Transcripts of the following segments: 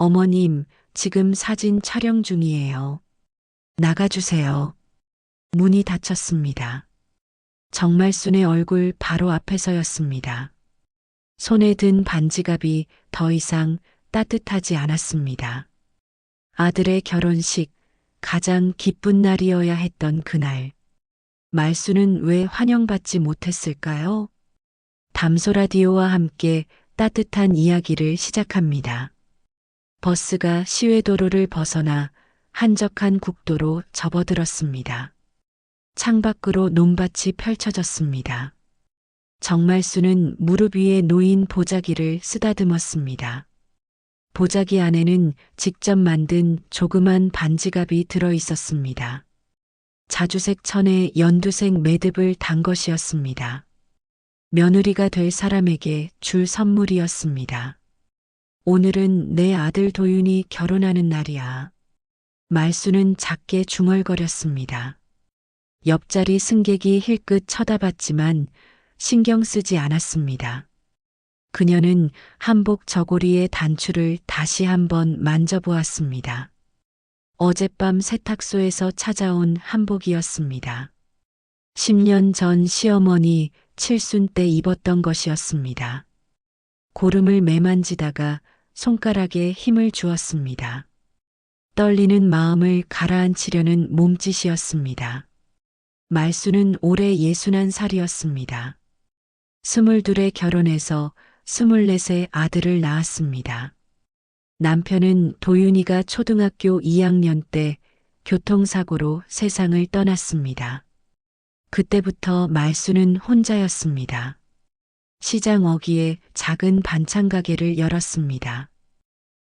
어머님, 지금 사진 촬영 중이에요. 나가주세요. 문이 닫혔습니다. 정말순의 얼굴 바로 앞에서였습니다. 손에 든 반지갑이 더 이상 따뜻하지 않았습니다. 아들의 결혼식, 가장 기쁜 날이어야 했던 그날. 말수는 왜 환영받지 못했을까요? 담소 라디오와 함께 따뜻한 이야기를 시작합니다. 버스가 시외도로를 벗어나 한적한 국도로 접어들었습니다. 창밖으로 논밭이 펼쳐졌습니다. 정말수는 무릎 위에 놓인 보자기를 쓰다듬었습니다. 보자기 안에는 직접 만든 조그만 반지갑이 들어 있었습니다. 자주색 천에 연두색 매듭을 단 것이었습니다. 며느리가 될 사람에게 줄 선물이었습니다. 오늘은 내 아들 도윤이 결혼하는 날이야. 말수는 작게 중얼거렸습니다. 옆자리 승객이 힐끗 쳐다봤지만 신경 쓰지 않았습니다. 그녀는 한복 저고리의 단추를 다시 한번 만져보았습니다. 어젯밤 세탁소에서 찾아온 한복이었습니다. 10년 전 시어머니 칠순 때 입었던 것이었습니다. 고름을 매만지다가 손가락에 힘을 주었습니다. 떨리는 마음을 가라앉히려는 몸짓이었습니다. 말수는 올해 61살이었습니다. 22에 결혼해서 24세 아들을 낳았습니다. 남편은 도윤이가 초등학교 2학년 때 교통사고로 세상을 떠났습니다. 그때부터 말수는 혼자였습니다. 시장 어귀에 작은 반찬 가게를 열었습니다.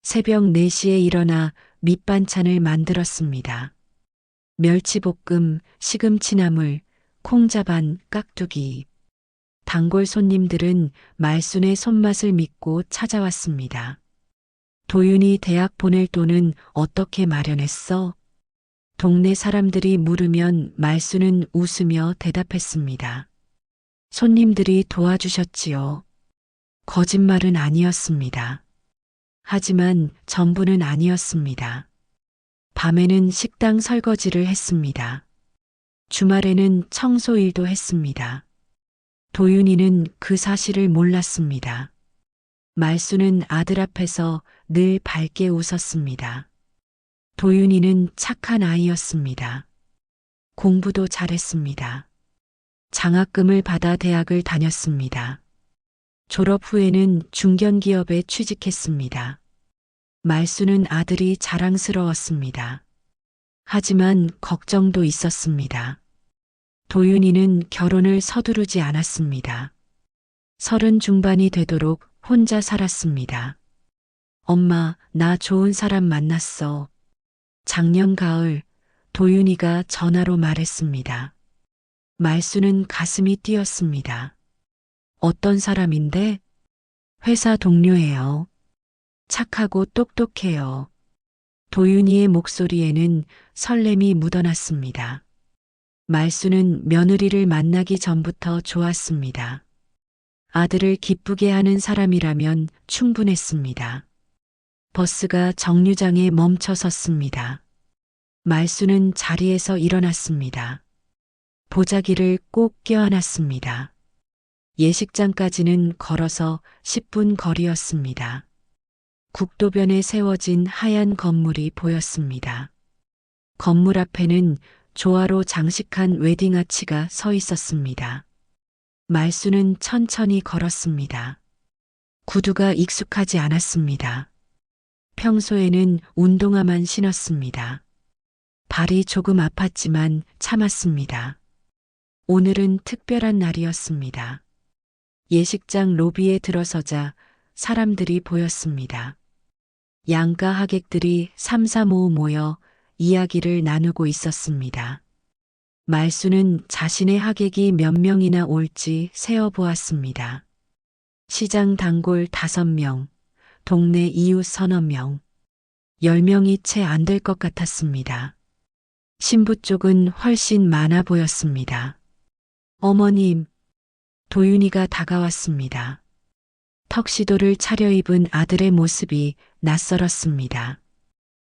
새벽 4시에 일어나 밑반찬을 만들었습니다. 멸치볶음, 시금치나물, 콩자반, 깍두기. 단골 손님들은 말순의 손맛을 믿고 찾아왔습니다. 도윤이 대학 보낼 돈은 어떻게 마련했어? 동네 사람들이 물으면 말순은 웃으며 대답했습니다. 손님들이 도와주셨지요. 거짓말은 아니었습니다. 하지만 전부는 아니었습니다. 밤에는 식당 설거지를 했습니다. 주말에는 청소 일도 했습니다. 도윤이는 그 사실을 몰랐습니다. 말수는 아들 앞에서 늘 밝게 웃었습니다. 도윤이는 착한 아이였습니다. 공부도 잘했습니다. 장학금을 받아 대학을 다녔습니다. 졸업 후에는 중견기업에 취직했습니다. 말수는 아들이 자랑스러웠습니다. 하지만 걱정도 있었습니다. 도윤이는 결혼을 서두르지 않았습니다. 30 중반이 되도록 혼자 살았습니다. 엄마, 나 좋은 사람 만났어. 작년 가을 도윤이가 전화로 말했습니다. 말수는 가슴이 뛰었습니다. 어떤 사람인데? 회사 동료예요. 착하고 똑똑해요. 도윤이의 목소리에는 설렘이 묻어났습니다. 말수는 며느리를 만나기 전부터 좋았습니다. 아들을 기쁘게 하는 사람이라면 충분했습니다. 버스가 정류장에 멈춰 섰습니다. 말수는 자리에서 일어났습니다. 보자기를 꼭 껴안았습니다. 예식장까지는 걸어서 10분 거리였습니다. 국도변에 세워진 하얀 건물이 보였습니다. 건물 앞에는 조화로 장식한 웨딩아치가 서 있었습니다. 말수는 천천히 걸었습니다. 구두가 익숙하지 않았습니다. 평소에는 운동화만 신었습니다. 발이 조금 아팠지만 참았습니다. 오늘은 특별한 날이었습니다. 예식장 로비에 들어서자 사람들이 보였습니다. 양가 하객들이 삼삼오오 모여 이야기를 나누고 있었습니다. 말수는 자신의 하객이 몇 명이나 올지 세어보았습니다. 시장 단골 5명, 동네 이웃 서너 명, 10명이 채 안 될 것 같았습니다. 신부 쪽은 훨씬 많아 보였습니다. 어머님, 도윤이가 다가왔습니다. 턱시도를 차려입은 아들의 모습이 낯설었습니다.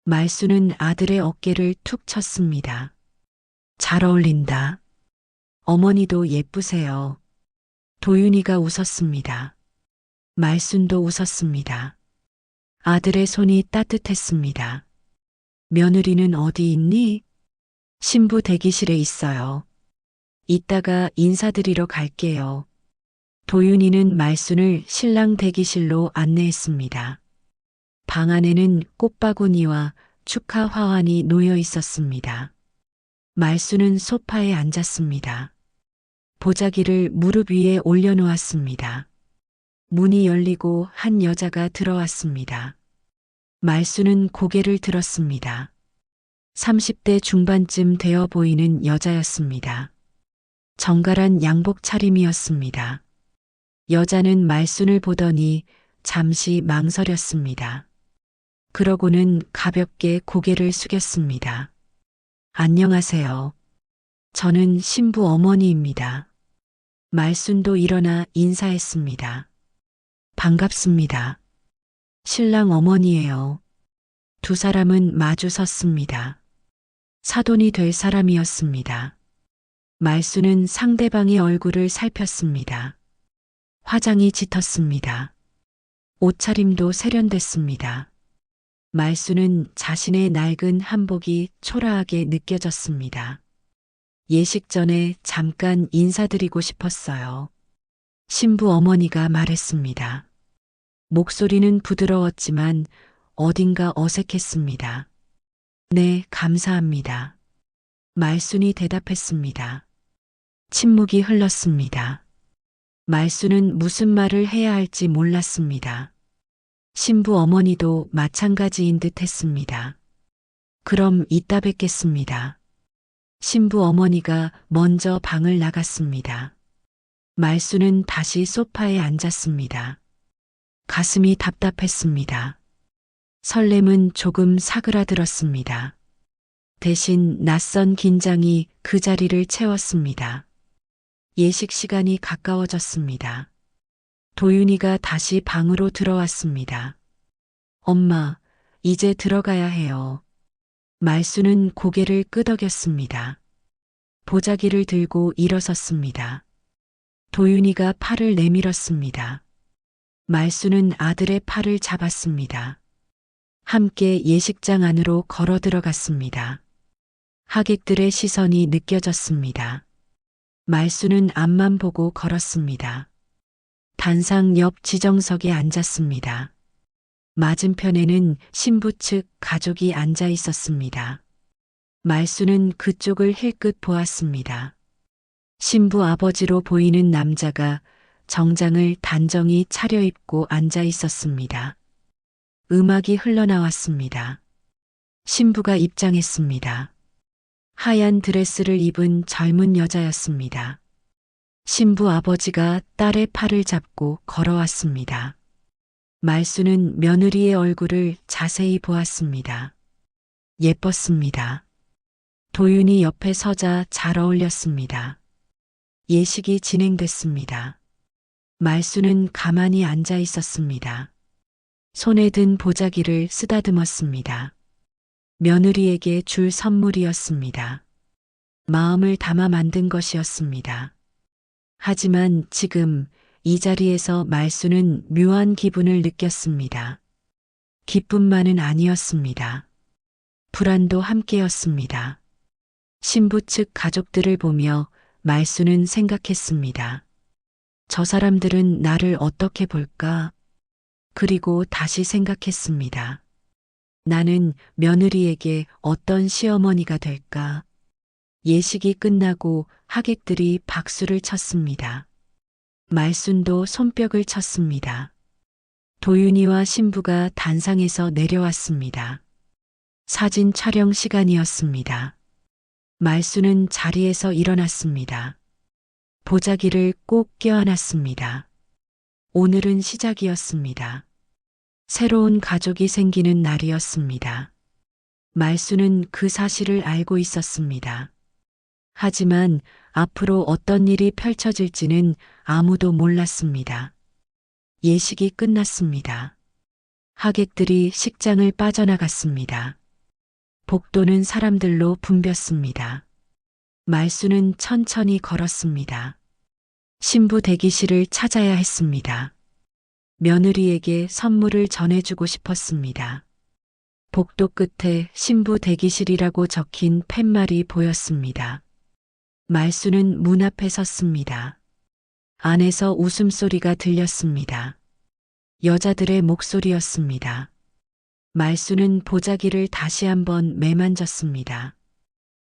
말수는 아들의 어깨를 툭 쳤습니다. 잘 어울린다. 어머니도 예쁘세요. 도윤이가 웃었습니다. 말순도 웃었습니다. 아들의 손이 따뜻했습니다. 며느리는 어디 있니? 신부 대기실에 있어요. 이따가 인사드리러 갈게요. 도윤이는 말순을 신랑 대기실로 안내했습니다. 방 안에는 꽃바구니와 축하 화환이 놓여 있었습니다. 말순은 소파에 앉았습니다. 보자기를 무릎 위에 올려놓았습니다. 문이 열리고 한 여자가 들어왔습니다. 말수는 고개를 들었습니다. 30대 중반쯤 되어 보이는 여자였습니다. 정갈한 양복 차림이었습니다. 여자는 말순을 보더니 잠시 망설였습니다. 그러고는 가볍게 고개를 숙였습니다. 안녕하세요. 저는 신부 어머니입니다. 말순도 일어나 인사했습니다. 반갑습니다. 신랑 어머니예요. 두 사람은 마주 섰습니다. 사돈이 될 사람이었습니다. 말수는 상대방의 얼굴을 살폈습니다. 화장이 짙었습니다. 옷차림도 세련됐습니다. 말수는 자신의 낡은 한복이 초라하게 느껴졌습니다. 예식 전에 잠깐 인사드리고 싶었어요. 신부 어머니가 말했습니다. 목소리는 부드러웠지만 어딘가 어색했습니다. 네, 감사합니다. 말순이 대답했습니다. 침묵이 흘렀습니다. 말순은 무슨 말을 해야 할지 몰랐습니다. 신부 어머니도 마찬가지인 듯 했습니다. 그럼 이따 뵙겠습니다. 신부 어머니가 먼저 방을 나갔습니다. 말순은 다시 소파에 앉았습니다. 가슴이 답답했습니다. 설렘은 조금 사그라들었습니다. 대신 낯선 긴장이 그 자리를 채웠습니다. 예식 시간이 가까워졌습니다. 도윤이가 다시 방으로 들어왔습니다. 엄마, 이제 들어가야 해요. 말수는 고개를 끄덕였습니다. 보자기를 들고 일어섰습니다. 도윤이가 팔을 내밀었습니다. 말수는 아들의 팔을 잡았습니다. 함께 예식장 안으로 걸어 들어갔습니다. 하객들의 시선이 느껴졌습니다. 말수는 앞만 보고 걸었습니다. 단상 옆 지정석에 앉았습니다. 맞은편에는 신부 측 가족이 앉아 있었습니다. 말수는 그쪽을 힐끗 보았습니다. 신부 아버지로 보이는 남자가 정장을 단정히 차려입고 앉아 있었습니다. 음악이 흘러나왔습니다. 신부가 입장했습니다. 하얀 드레스를 입은 젊은 여자였습니다. 신부 아버지가 딸의 팔을 잡고 걸어왔습니다. 말수는 며느리의 얼굴을 자세히 보았습니다. 예뻤습니다. 도윤이 옆에 서자 잘 어울렸습니다. 예식이 진행됐습니다. 말수는 가만히 앉아 있었습니다. 손에 든 보자기를 쓰다듬었습니다. 며느리에게 줄 선물이었습니다. 마음을 담아 만든 것이었습니다. 하지만 지금 이 자리에서 말수는 묘한 기분을 느꼈습니다. 기쁨만은 아니었습니다. 불안도 함께였습니다. 신부 측 가족들을 보며 말수는 생각했습니다. 저 사람들은 나를 어떻게 볼까? 그리고 다시 생각했습니다. 나는 며느리에게 어떤 시어머니가 될까? 예식이 끝나고 하객들이 박수를 쳤습니다. 말순도 손뼉을 쳤습니다. 도윤이와 신부가 단상에서 내려왔습니다. 사진 촬영 시간이었습니다. 말순은 자리에서 일어났습니다. 보자기를 꼭 껴안았습니다. 오늘은 시작이었습니다. 새로운 가족이 생기는 날이었습니다. 말수는 그 사실을 알고 있었습니다. 하지만 앞으로 어떤 일이 펼쳐질지는 아무도 몰랐습니다. 예식이 끝났습니다. 하객들이 식장을 빠져나갔습니다. 복도는 사람들로 붐볐습니다. 말수는 천천히 걸었습니다. 신부 대기실을 찾아야 했습니다. 며느리에게 선물을 전해주고 싶었습니다. 복도 끝에 신부 대기실이라고 적힌 팻말이 보였습니다. 말수는 문 앞에 섰습니다. 안에서 웃음소리가 들렸습니다. 여자들의 목소리였습니다. 말수는 보자기를 다시 한번 매만졌습니다.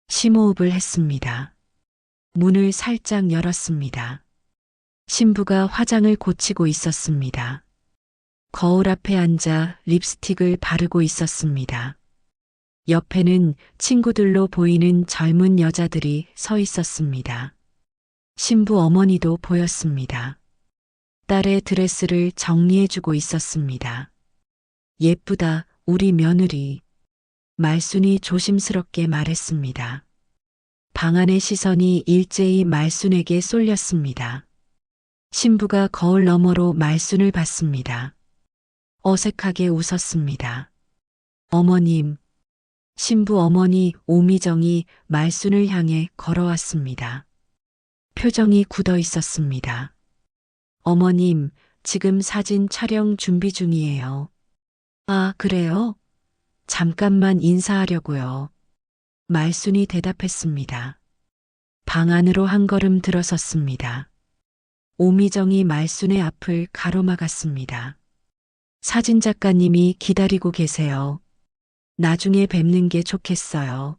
심호흡을 했습니다. 문을 살짝 열었습니다. 신부가 화장을 고치고 있었습니다. 거울 앞에 앉아 립스틱을 바르고 있었습니다. 옆에는 친구들로 보이는 젊은 여자들이 서 있었습니다. 신부 어머니도 보였습니다. 딸의 드레스를 정리해주고 있었습니다. 예쁘다, 우리 며느리. 말순이 조심스럽게 말했습니다. 방 안의 시선이 일제히 말순에게 쏠렸습니다. 신부가 거울 너머로 말순을 봤습니다. 어색하게 웃었습니다. 어머님. 신부 어머니 오미정이 말순을 향해 걸어왔습니다. 표정이 굳어 있었습니다. 어머님, 지금 사진 촬영 준비 중이에요. 아, 그래요? 잠깐만 인사하려고요. 말순이 대답했습니다. 방 안으로 한 걸음 들어섰습니다. 오미정이 말순의 앞을 가로막았습니다. 사진 작가님이 기다리고 계세요. 나중에 뵙는 게 좋겠어요.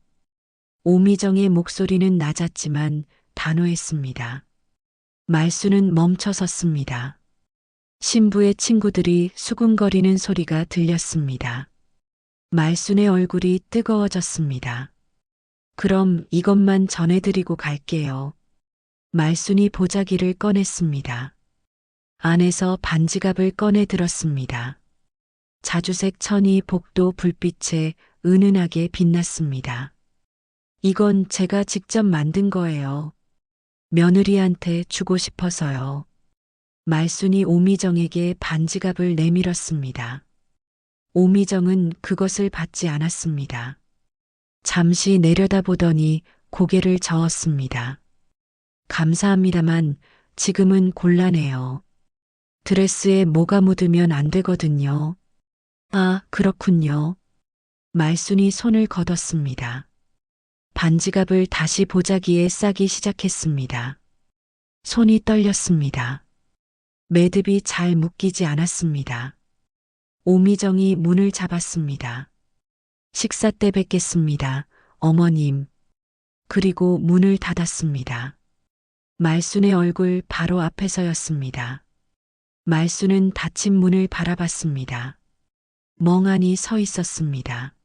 오미정의 목소리는 낮았지만 단호했습니다. 말수는 멈춰 섰습니다. 신부의 친구들이 수군거리는 소리가 들렸습니다. 말순의 얼굴이 뜨거워졌습니다. 그럼 이것만 전해드리고 갈게요. 말순이 보자기를 꺼냈습니다. 안에서 반지갑을 꺼내 들었습니다. 자주색 천이 복도 불빛에 은은하게 빛났습니다. 이건 제가 직접 만든 거예요. 며느리한테 주고 싶어서요. 말순이 오미정에게 반지갑을 내밀었습니다. 오미정은 그것을 받지 않았습니다. 잠시 내려다보더니 고개를 저었습니다. 감사합니다만 지금은 곤란해요. 드레스에 뭐가 묻으면 안 되거든요. 아, 그렇군요. 말순이 손을 걷었습니다. 반지갑을 다시 보자기에 싸기 시작했습니다. 손이 떨렸습니다. 매듭이 잘 묶이지 않았습니다. 오미정이 문을 잡았습니다. 식사 때 뵙겠습니다, 어머님. 그리고 문을 닫았습니다. 말순의 얼굴 바로 앞에서였습니다. 말순은 닫힌 문을 바라봤습니다. 멍하니 서 있었습니다.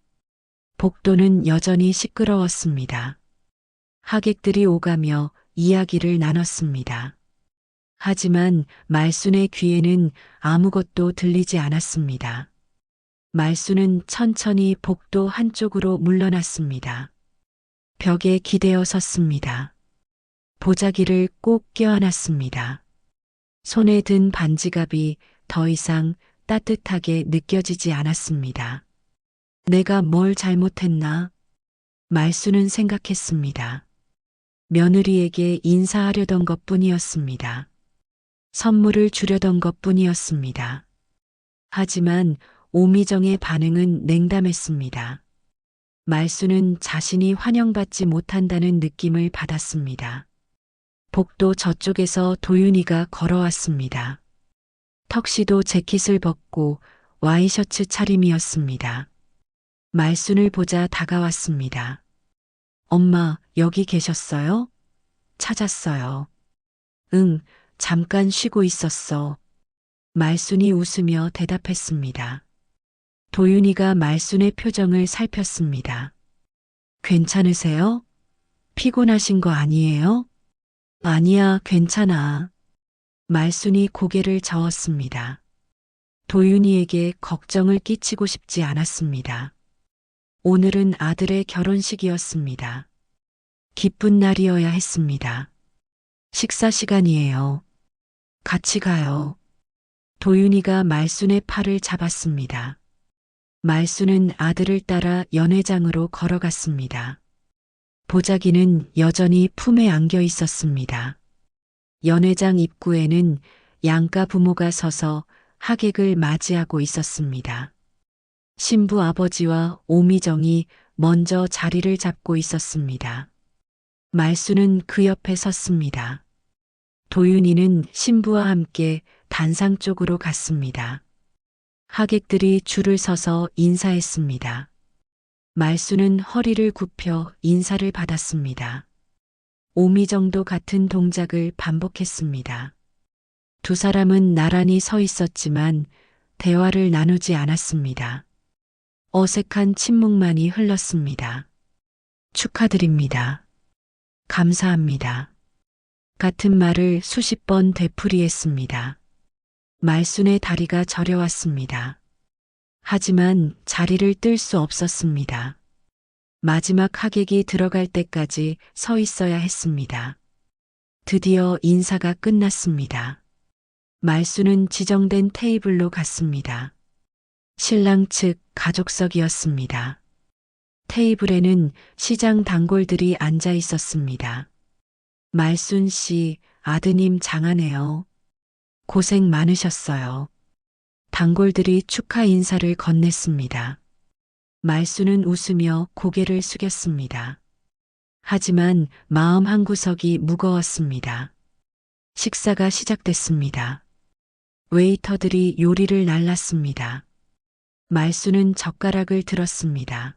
복도는 여전히 시끄러웠습니다. 하객들이 오가며 이야기를 나눴습니다. 하지만 말순의 귀에는 아무것도 들리지 않았습니다. 말순은 천천히 복도 한쪽으로 물러났습니다. 벽에 기대어 섰습니다. 보자기를 꼭 껴안았습니다. 손에 든 반지갑이 더 이상 따뜻하게 느껴지지 않았습니다. 내가 뭘 잘못했나? 말수는 생각했습니다. 며느리에게 인사하려던 것뿐이었습니다. 선물을 주려던 것뿐이었습니다. 하지만 오미정의 반응은 냉담했습니다. 말수는 자신이 환영받지 못한다는 느낌을 받았습니다. 복도 저쪽에서 도윤이가 걸어왔습니다. 턱시도 재킷을 벗고 와이셔츠 차림이었습니다. 말순을 보자 다가왔습니다. 엄마, 여기 계셨어요? 찾았어요. 응, 잠깐 쉬고 있었어. 말순이 웃으며 대답했습니다. 도윤이가 말순의 표정을 살폈습니다. 괜찮으세요? 피곤하신 거 아니에요? 아니야, 괜찮아. 말순이 고개를 저었습니다. 도윤이에게 걱정을 끼치고 싶지 않았습니다. 오늘은 아들의 결혼식이었습니다. 기쁜 날이어야 했습니다. 식사 시간이에요. 같이 가요. 도윤이가 말순의 팔을 잡았습니다. 말순은 아들을 따라 연회장으로 걸어갔습니다. 보자기는 여전히 품에 안겨 있었습니다. 연회장 입구에는 양가 부모가 서서 하객을 맞이하고 있었습니다. 신부 아버지와 오미정이 먼저 자리를 잡고 있었습니다. 말순은 그 옆에 섰습니다. 도윤이는 신부와 함께 단상 쪽으로 갔습니다. 하객들이 줄을 서서 인사했습니다. 말순은 허리를 굽혀 인사를 받았습니다. 오미정도 같은 동작을 반복했습니다. 두 사람은 나란히 서 있었지만 대화를 나누지 않았습니다. 어색한 침묵만이 흘렀습니다. 축하드립니다. 감사합니다. 같은 말을 수십 번 되풀이했습니다. 말순의 다리가 저려왔습니다. 하지만 자리를 뜰 수 없었습니다. 마지막 하객이 들어갈 때까지 서 있어야 했습니다. 드디어 인사가 끝났습니다. 말순은 지정된 테이블로 갔습니다. 신랑 측 가족석이었습니다. 테이블에는 시장 단골들이 앉아 있었습니다. 말순 씨, 아드님 장하네요. 고생 많으셨어요. 단골들이 축하 인사를 건넸습니다. 말순은 웃으며 고개를 숙였습니다. 하지만 마음 한구석이 무거웠습니다. 식사가 시작됐습니다. 웨이터들이 요리를 날랐습니다. 말순은 젓가락을 들었습니다.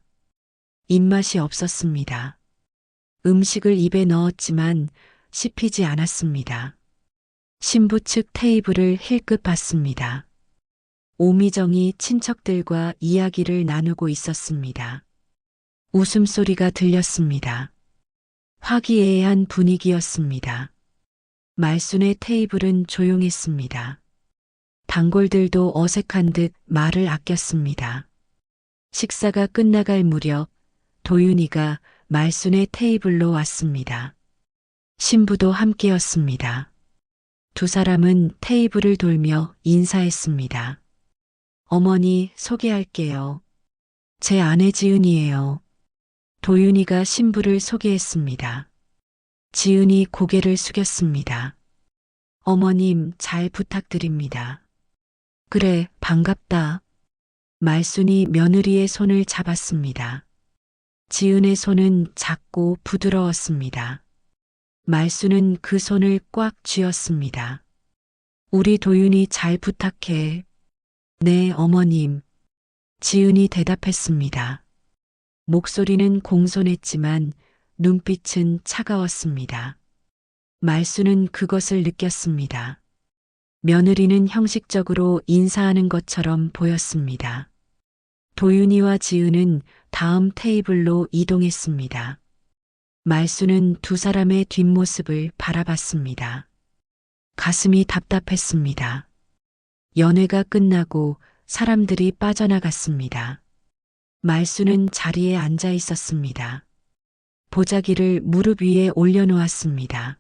입맛이 없었습니다. 음식을 입에 넣었지만 씹히지 않았습니다. 신부 측 테이블을 힐끗 봤습니다. 오미정이 친척들과 이야기를 나누고 있었습니다. 웃음소리가 들렸습니다. 화기애애한 분위기였습니다. 말순의 테이블은 조용했습니다. 단골들도 어색한 듯 말을 아꼈습니다. 식사가 끝나갈 무렵 도윤이가 말순의 테이블로 왔습니다. 신부도 함께였습니다. 두 사람은 테이블을 돌며 인사했습니다. 어머니 소개할게요. 제 아내 지은이에요. 도윤이가 신부를 소개했습니다. 지은이 고개를 숙였습니다. 어머님 잘 부탁드립니다. 그래, 반갑다. 말순이 며느리의 손을 잡았습니다. 지은의 손은 작고 부드러웠습니다. 말순은 그 손을 꽉 쥐었습니다. 우리 도윤이 잘 부탁해. 네, 어머님. 지은이 대답했습니다. 목소리는 공손했지만 눈빛은 차가웠습니다. 말순은 그것을 느꼈습니다. 며느리는 형식적으로 인사하는 것처럼 보였습니다. 도윤이와 지은은 다음 테이블로 이동했습니다. 말순은 두 사람의 뒷모습을 바라봤습니다. 가슴이 답답했습니다. 연회가 끝나고 사람들이 빠져나갔습니다. 말순은 자리에 앉아 있었습니다. 보자기를 무릎 위에 올려놓았습니다.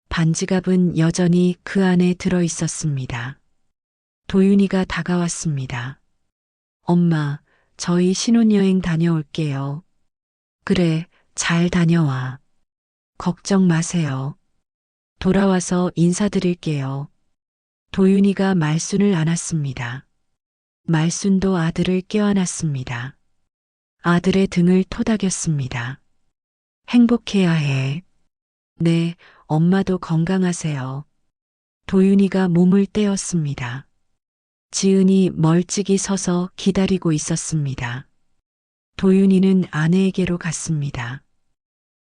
반지갑은 여전히 그 안에 들어 있었습니다. 도윤이가 다가왔습니다. 엄마, 저희 신혼여행 다녀올게요. 그래, 잘 다녀와. 걱정 마세요. 돌아와서 인사드릴게요. 도윤이가 말순을 안았습니다. 말순도 아들을 껴안았습니다. 아들의 등을 토닥였습니다. 행복해야 해. 네, 엄마도 건강하세요. 도윤이가 몸을 떼었습니다. 지은이 멀찍이 서서 기다리고 있었습니다. 도윤이는 아내에게로 갔습니다.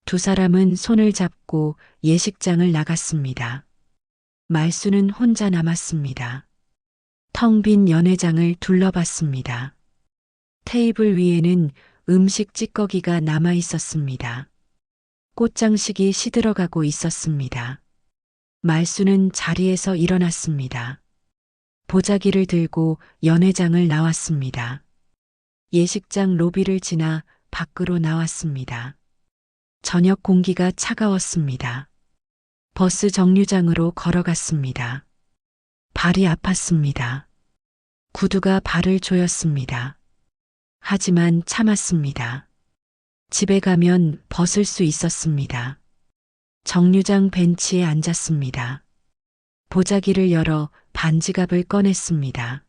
두 사람은 손을 잡고 예식장을 나갔습니다. 말순은 혼자 남았습니다. 텅 빈 연회장을 둘러봤습니다. 테이블 위에는 음식 찌꺼기가 남아 있었습니다. 꽃장식이 시들어가고 있었습니다. 말순은 자리에서 일어났습니다. 보자기를 들고 연회장을 나왔습니다. 예식장 로비를 지나 밖으로 나왔습니다. 저녁 공기가 차가웠습니다. 버스 정류장으로 걸어갔습니다. 발이 아팠습니다. 구두가 발을 조였습니다. 하지만 참았습니다. 집에 가면 벗을 수 있었습니다. 정류장 벤치에 앉았습니다. 보자기를 열어 반지갑을 꺼냈습니다.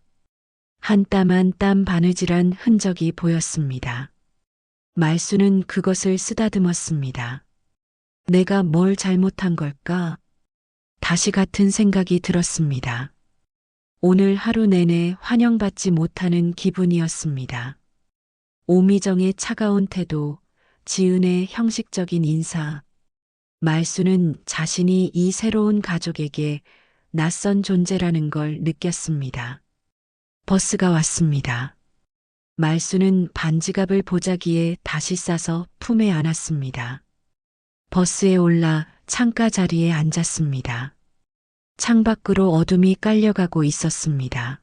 한 땀 한 땀 바느질한 흔적이 보였습니다. 말수는 그것을 쓰다듬었습니다. 내가 뭘 잘못한 걸까? 다시 같은 생각이 들었습니다. 오늘 하루 내내 환영받지 못하는 기분이었습니다. 오미정의 차가운 태도, 지은의 형식적인 인사, 말수는 자신이 이 새로운 가족에게 낯선 존재라는 걸 느꼈습니다. 버스가 왔습니다. 말수는 반지갑을 보자기에 다시 싸서 품에 안았습니다. 버스에 올라 창가 자리에 앉았습니다. 창밖으로 어둠이 깔려가고 있었습니다.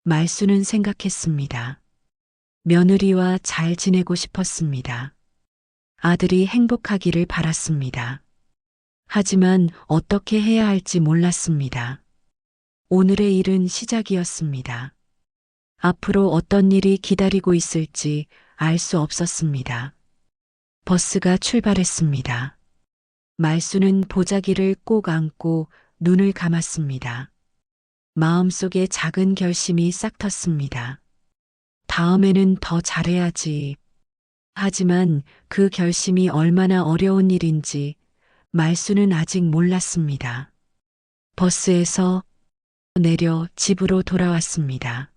말수는 생각했습니다. 며느리와 잘 지내고 싶었습니다. 아들이 행복하기를 바랐습니다. 하지만 어떻게 해야 할지 몰랐습니다. 오늘의 일은 시작이었습니다. 앞으로 어떤 일이 기다리고 있을지 알 수 없었습니다. 버스가 출발했습니다. 말수는 보자기를 꼭 안고 눈을 감았습니다. 마음속에 작은 결심이 싹 텄습니다. 다음에는 더 잘해야지. 하지만 그 결심이 얼마나 어려운 일인지 말수는 아직 몰랐습니다. 버스에서 내려 집으로 돌아왔습니다.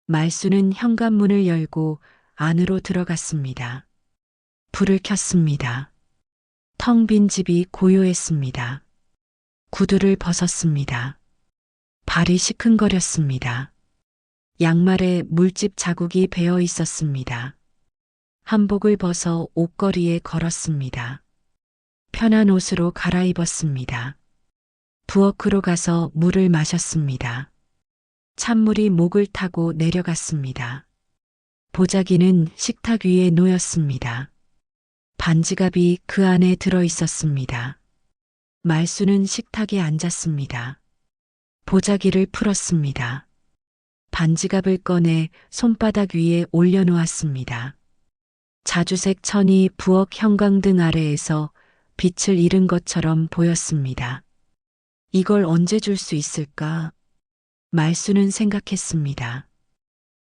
말수는 현관문을 열고 안으로 들어갔습니다. 불을 켰습니다. 텅 빈 집이 고요했습니다. 구두를 벗었습니다. 발이 시큰거렸습니다. 양말에 물집 자국이 배어 있었습니다. 한복을 벗어 옷걸이에 걸었습니다. 편한 옷으로 갈아입었습니다. 부엌으로 가서 물을 마셨습니다. 찬물이 목을 타고 내려갔습니다. 보자기는 식탁 위에 놓였습니다. 반지갑이 그 안에 들어 있었습니다. 말수는 식탁에 앉았습니다. 보자기를 풀었습니다. 반지갑을 꺼내 손바닥 위에 올려놓았습니다. 자주색 천이 부엌 형광등 아래에서 빛을 잃은 것처럼 보였습니다. 이걸 언제 줄 수 있을까? 말수는 생각했습니다.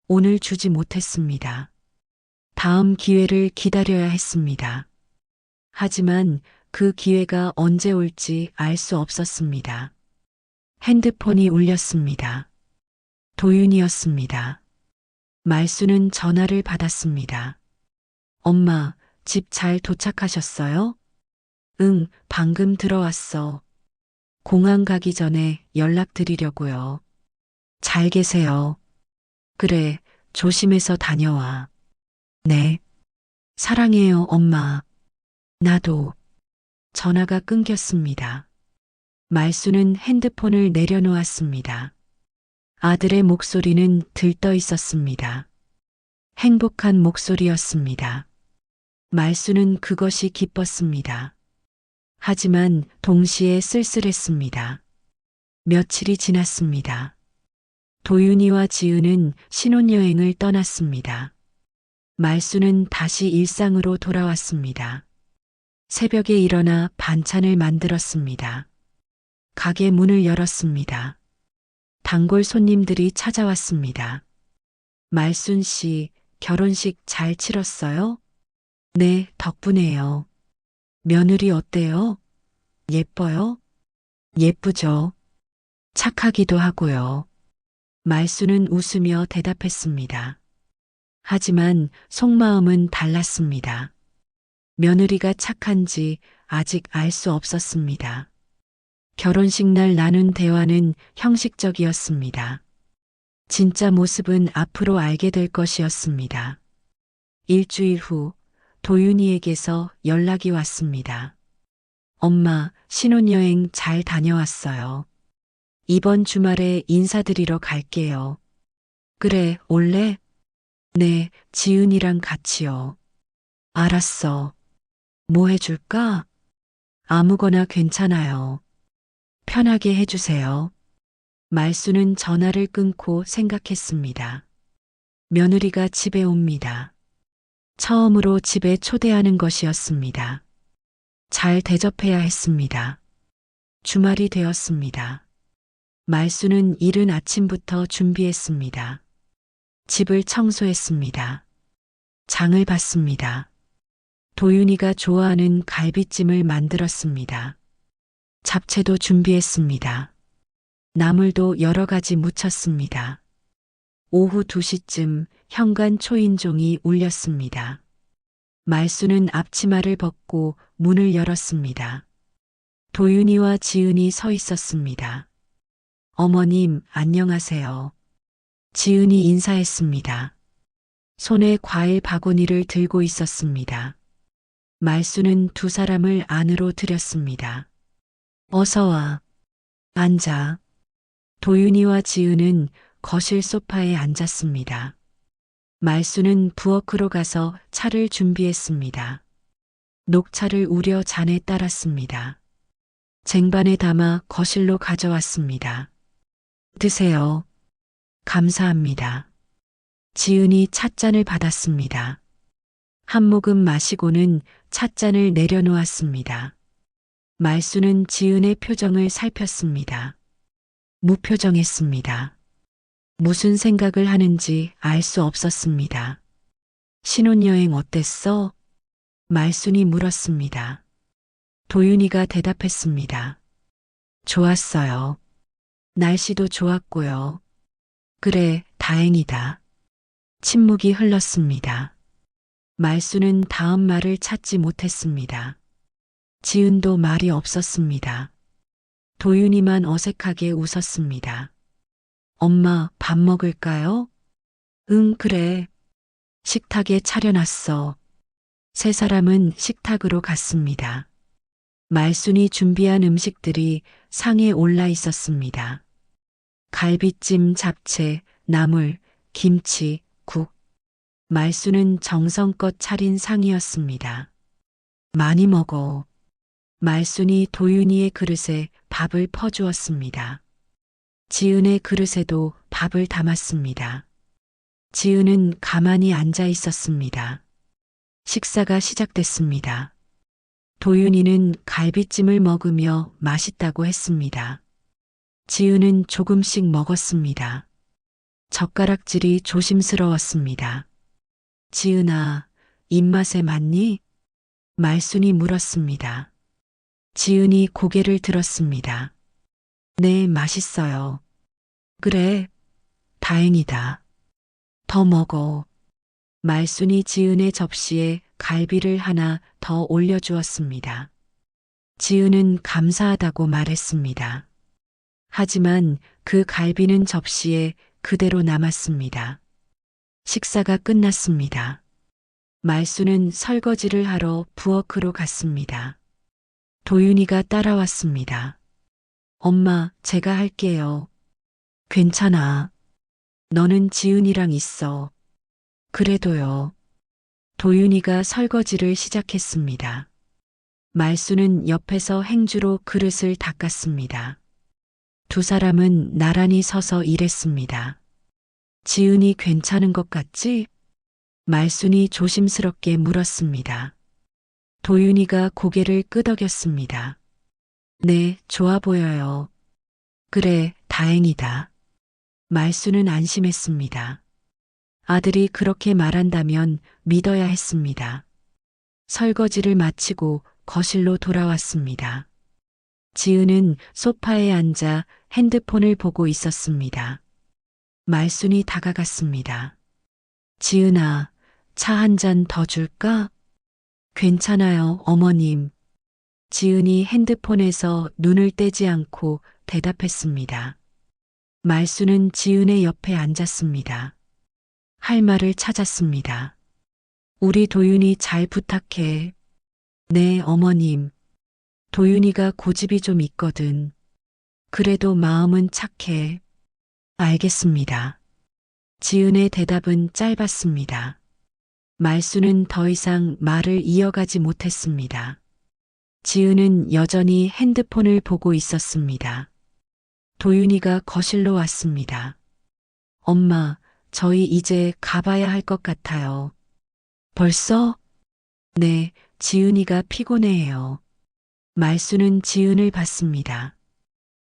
오늘 주지 못했습니다. 다음 기회를 기다려야 했습니다. 하지만 그 기회가 언제 올지 알 수 없었습니다. 핸드폰이 울렸습니다. 도윤이었습니다. 말수는 전화를 받았습니다. 엄마, 집 잘 도착하셨어요? 응, 방금 들어왔어. 공항 가기 전에 연락드리려고요. 잘 계세요. 그래, 조심해서 다녀와. 네. 사랑해요, 엄마. 나도. 전화가 끊겼습니다. 말수는 핸드폰을 내려놓았습니다. 아들의 목소리는 들떠 있었습니다. 행복한 목소리였습니다. 말수는 그것이 기뻤습니다. 하지만 동시에 쓸쓸했습니다. 며칠이 지났습니다. 도윤이와 지은은 신혼여행을 떠났습니다. 말수는 다시 일상으로 돌아왔습니다. 새벽에 일어나 반찬을 만들었습니다. 가게 문을 열었습니다. 단골 손님들이 찾아왔습니다. 말순 씨, 결혼식 잘 치렀어요? 네, 덕분에요. 며느리 어때요? 예뻐요? 예쁘죠. 착하기도 하고요. 말수는 웃으며 대답했습니다. 하지만 속마음은 달랐습니다. 며느리가 착한지 아직 알 수 없었습니다. 결혼식 날 나눈 대화는 형식적이었습니다. 진짜 모습은 앞으로 알게 될 것이었습니다. 일주일 후 도윤이에게서 연락이 왔습니다. 엄마, 신혼여행 잘 다녀왔어요. 이번 주말에 인사드리러 갈게요. 그래, 올래? 네, 지은이랑 같이요. 알았어. 뭐 해줄까? 아무거나 괜찮아요. 편하게 해주세요. 말수는 전화를 끊고 생각했습니다. 며느리가 집에 옵니다. 처음으로 집에 초대하는 것이었습니다. 잘 대접해야 했습니다. 주말이 되었습니다. 말수는 이른 아침부터 준비했습니다. 집을 청소했습니다. 장을 봤습니다. 도윤이가 좋아하는 갈비찜을 만들었습니다. 잡채도 준비했습니다. 나물도 여러 가지 무쳤습니다. 오후 2시쯤 현관 초인종이 울렸습니다. 말수는 앞치마를 벗고 문을 열었습니다. 도윤이와 지은이 서 있었습니다. 어머님, 안녕하세요. 지은이 인사했습니다. 손에 과일 바구니를 들고 있었습니다. 말수는 두 사람을 안으로 들였습니다. 어서 와. 앉아. 도윤이와 지은은 거실 소파에 앉았습니다. 말수는 부엌으로 가서 차를 준비했습니다. 녹차를 우려 잔에 따랐습니다. 쟁반에 담아 거실로 가져왔습니다. 드세요. 감사합니다. 지은이 찻잔을 받았습니다. 한 모금 마시고는 찻잔을 내려놓았습니다. 말수는 지은의 표정을 살폈습니다. 무표정했습니다. 무슨 생각을 하는지 알 수 없었습니다. 신혼여행 어땠어? 말순이 물었습니다. 도윤이가 대답했습니다. 좋았어요. 날씨도 좋았고요. 그래, 다행이다. 침묵이 흘렀습니다. 말수는 다음 말을 찾지 못했습니다. 지은도 말이 없었습니다. 도윤이만 어색하게 웃었습니다. 엄마, 밥 먹을까요? 응, 그래. 식탁에 차려놨어. 세 사람은 식탁으로 갔습니다. 말순이 준비한 음식들이 상에 올라 있었습니다. 갈비찜, 잡채, 나물, 김치, 국. 말수는 정성껏 차린 상이었습니다. 많이 먹어. 말순이 도윤이의 그릇에 밥을 퍼주었습니다. 지은의 그릇에도 밥을 담았습니다. 지은은 가만히 앉아 있었습니다. 식사가 시작됐습니다. 도윤이는 갈비찜을 먹으며 맛있다고 했습니다. 지은은 조금씩 먹었습니다. 젓가락질이 조심스러웠습니다. 지은아, 입맛에 맞니? 말순이 물었습니다. 지은이 고개를 들었습니다. 네, 맛있어요. 그래, 다행이다. 더 먹어. 말순이 지은의 접시에 갈비를 하나 더 올려주었습니다. 지은은 감사하다고 말했습니다. 하지만 그 갈비는 접시에 그대로 남았습니다. 식사가 끝났습니다. 말수는 설거지를 하러 부엌으로 갔습니다. 도윤이가 따라왔습니다. 엄마, 제가 할게요. 괜찮아. 너는 지은이랑 있어. 그래도요. 도윤이가 설거지를 시작했습니다. 말수는 옆에서 행주로 그릇을 닦았습니다. 두 사람은 나란히 서서 일했습니다. 지은이 괜찮은 것 같지? 말순이 조심스럽게 물었습니다. 도윤이가 고개를 끄덕였습니다. 네, 좋아 보여요. 그래, 다행이다. 말순은 안심했습니다. 아들이 그렇게 말한다면 믿어야 했습니다. 설거지를 마치고 거실로 돌아왔습니다. 지은은 소파에 앉아 핸드폰을 보고 있었습니다. 말순이 다가갔습니다. 지은아, 차 한 잔 더 줄까? 괜찮아요, 어머님. 지은이 핸드폰에서 눈을 떼지 않고 대답했습니다. 말순은 지은의 옆에 앉았습니다. 할 말을 찾았습니다. 우리 도윤이 잘 부탁해. 네, 어머님. 도윤이가 고집이 좀 있거든. 그래도 마음은 착해. 알겠습니다. 지은의 대답은 짧았습니다. 말수는 더 이상 말을 이어가지 못했습니다. 지은은 여전히 핸드폰을 보고 있었습니다. 도윤이가 거실로 왔습니다. 엄마, 저희 이제 가봐야 할 것 같아요. 벌써? 네, 지은이가 피곤해해요. 말수는 지은을 봤습니다.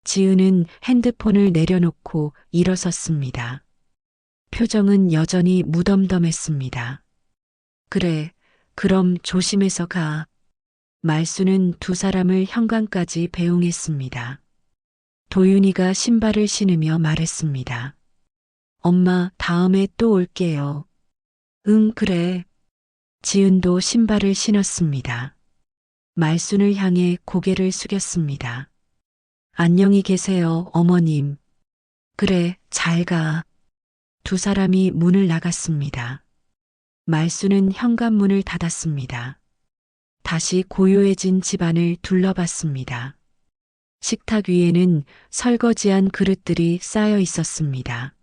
지은은 핸드폰을 내려놓고 일어섰습니다. 표정은 여전히 무덤덤했습니다. 그래, 그럼 조심해서 가. 말수는 두 사람을 현관까지 배웅했습니다. 도윤이가 신발을 신으며 말했습니다. 엄마, 다음에 또 올게요. 응, 그래. 지은도 신발을 신었습니다. 말순을 향해 고개를 숙였습니다. 안녕히 계세요, 어머님. 그래, 잘 가. 두 사람이 문을 나갔습니다. 말순은 현관문을 닫았습니다. 다시 고요해진 집안을 둘러봤습니다. 식탁 위에는 설거지한 그릇들이 쌓여 있었습니다.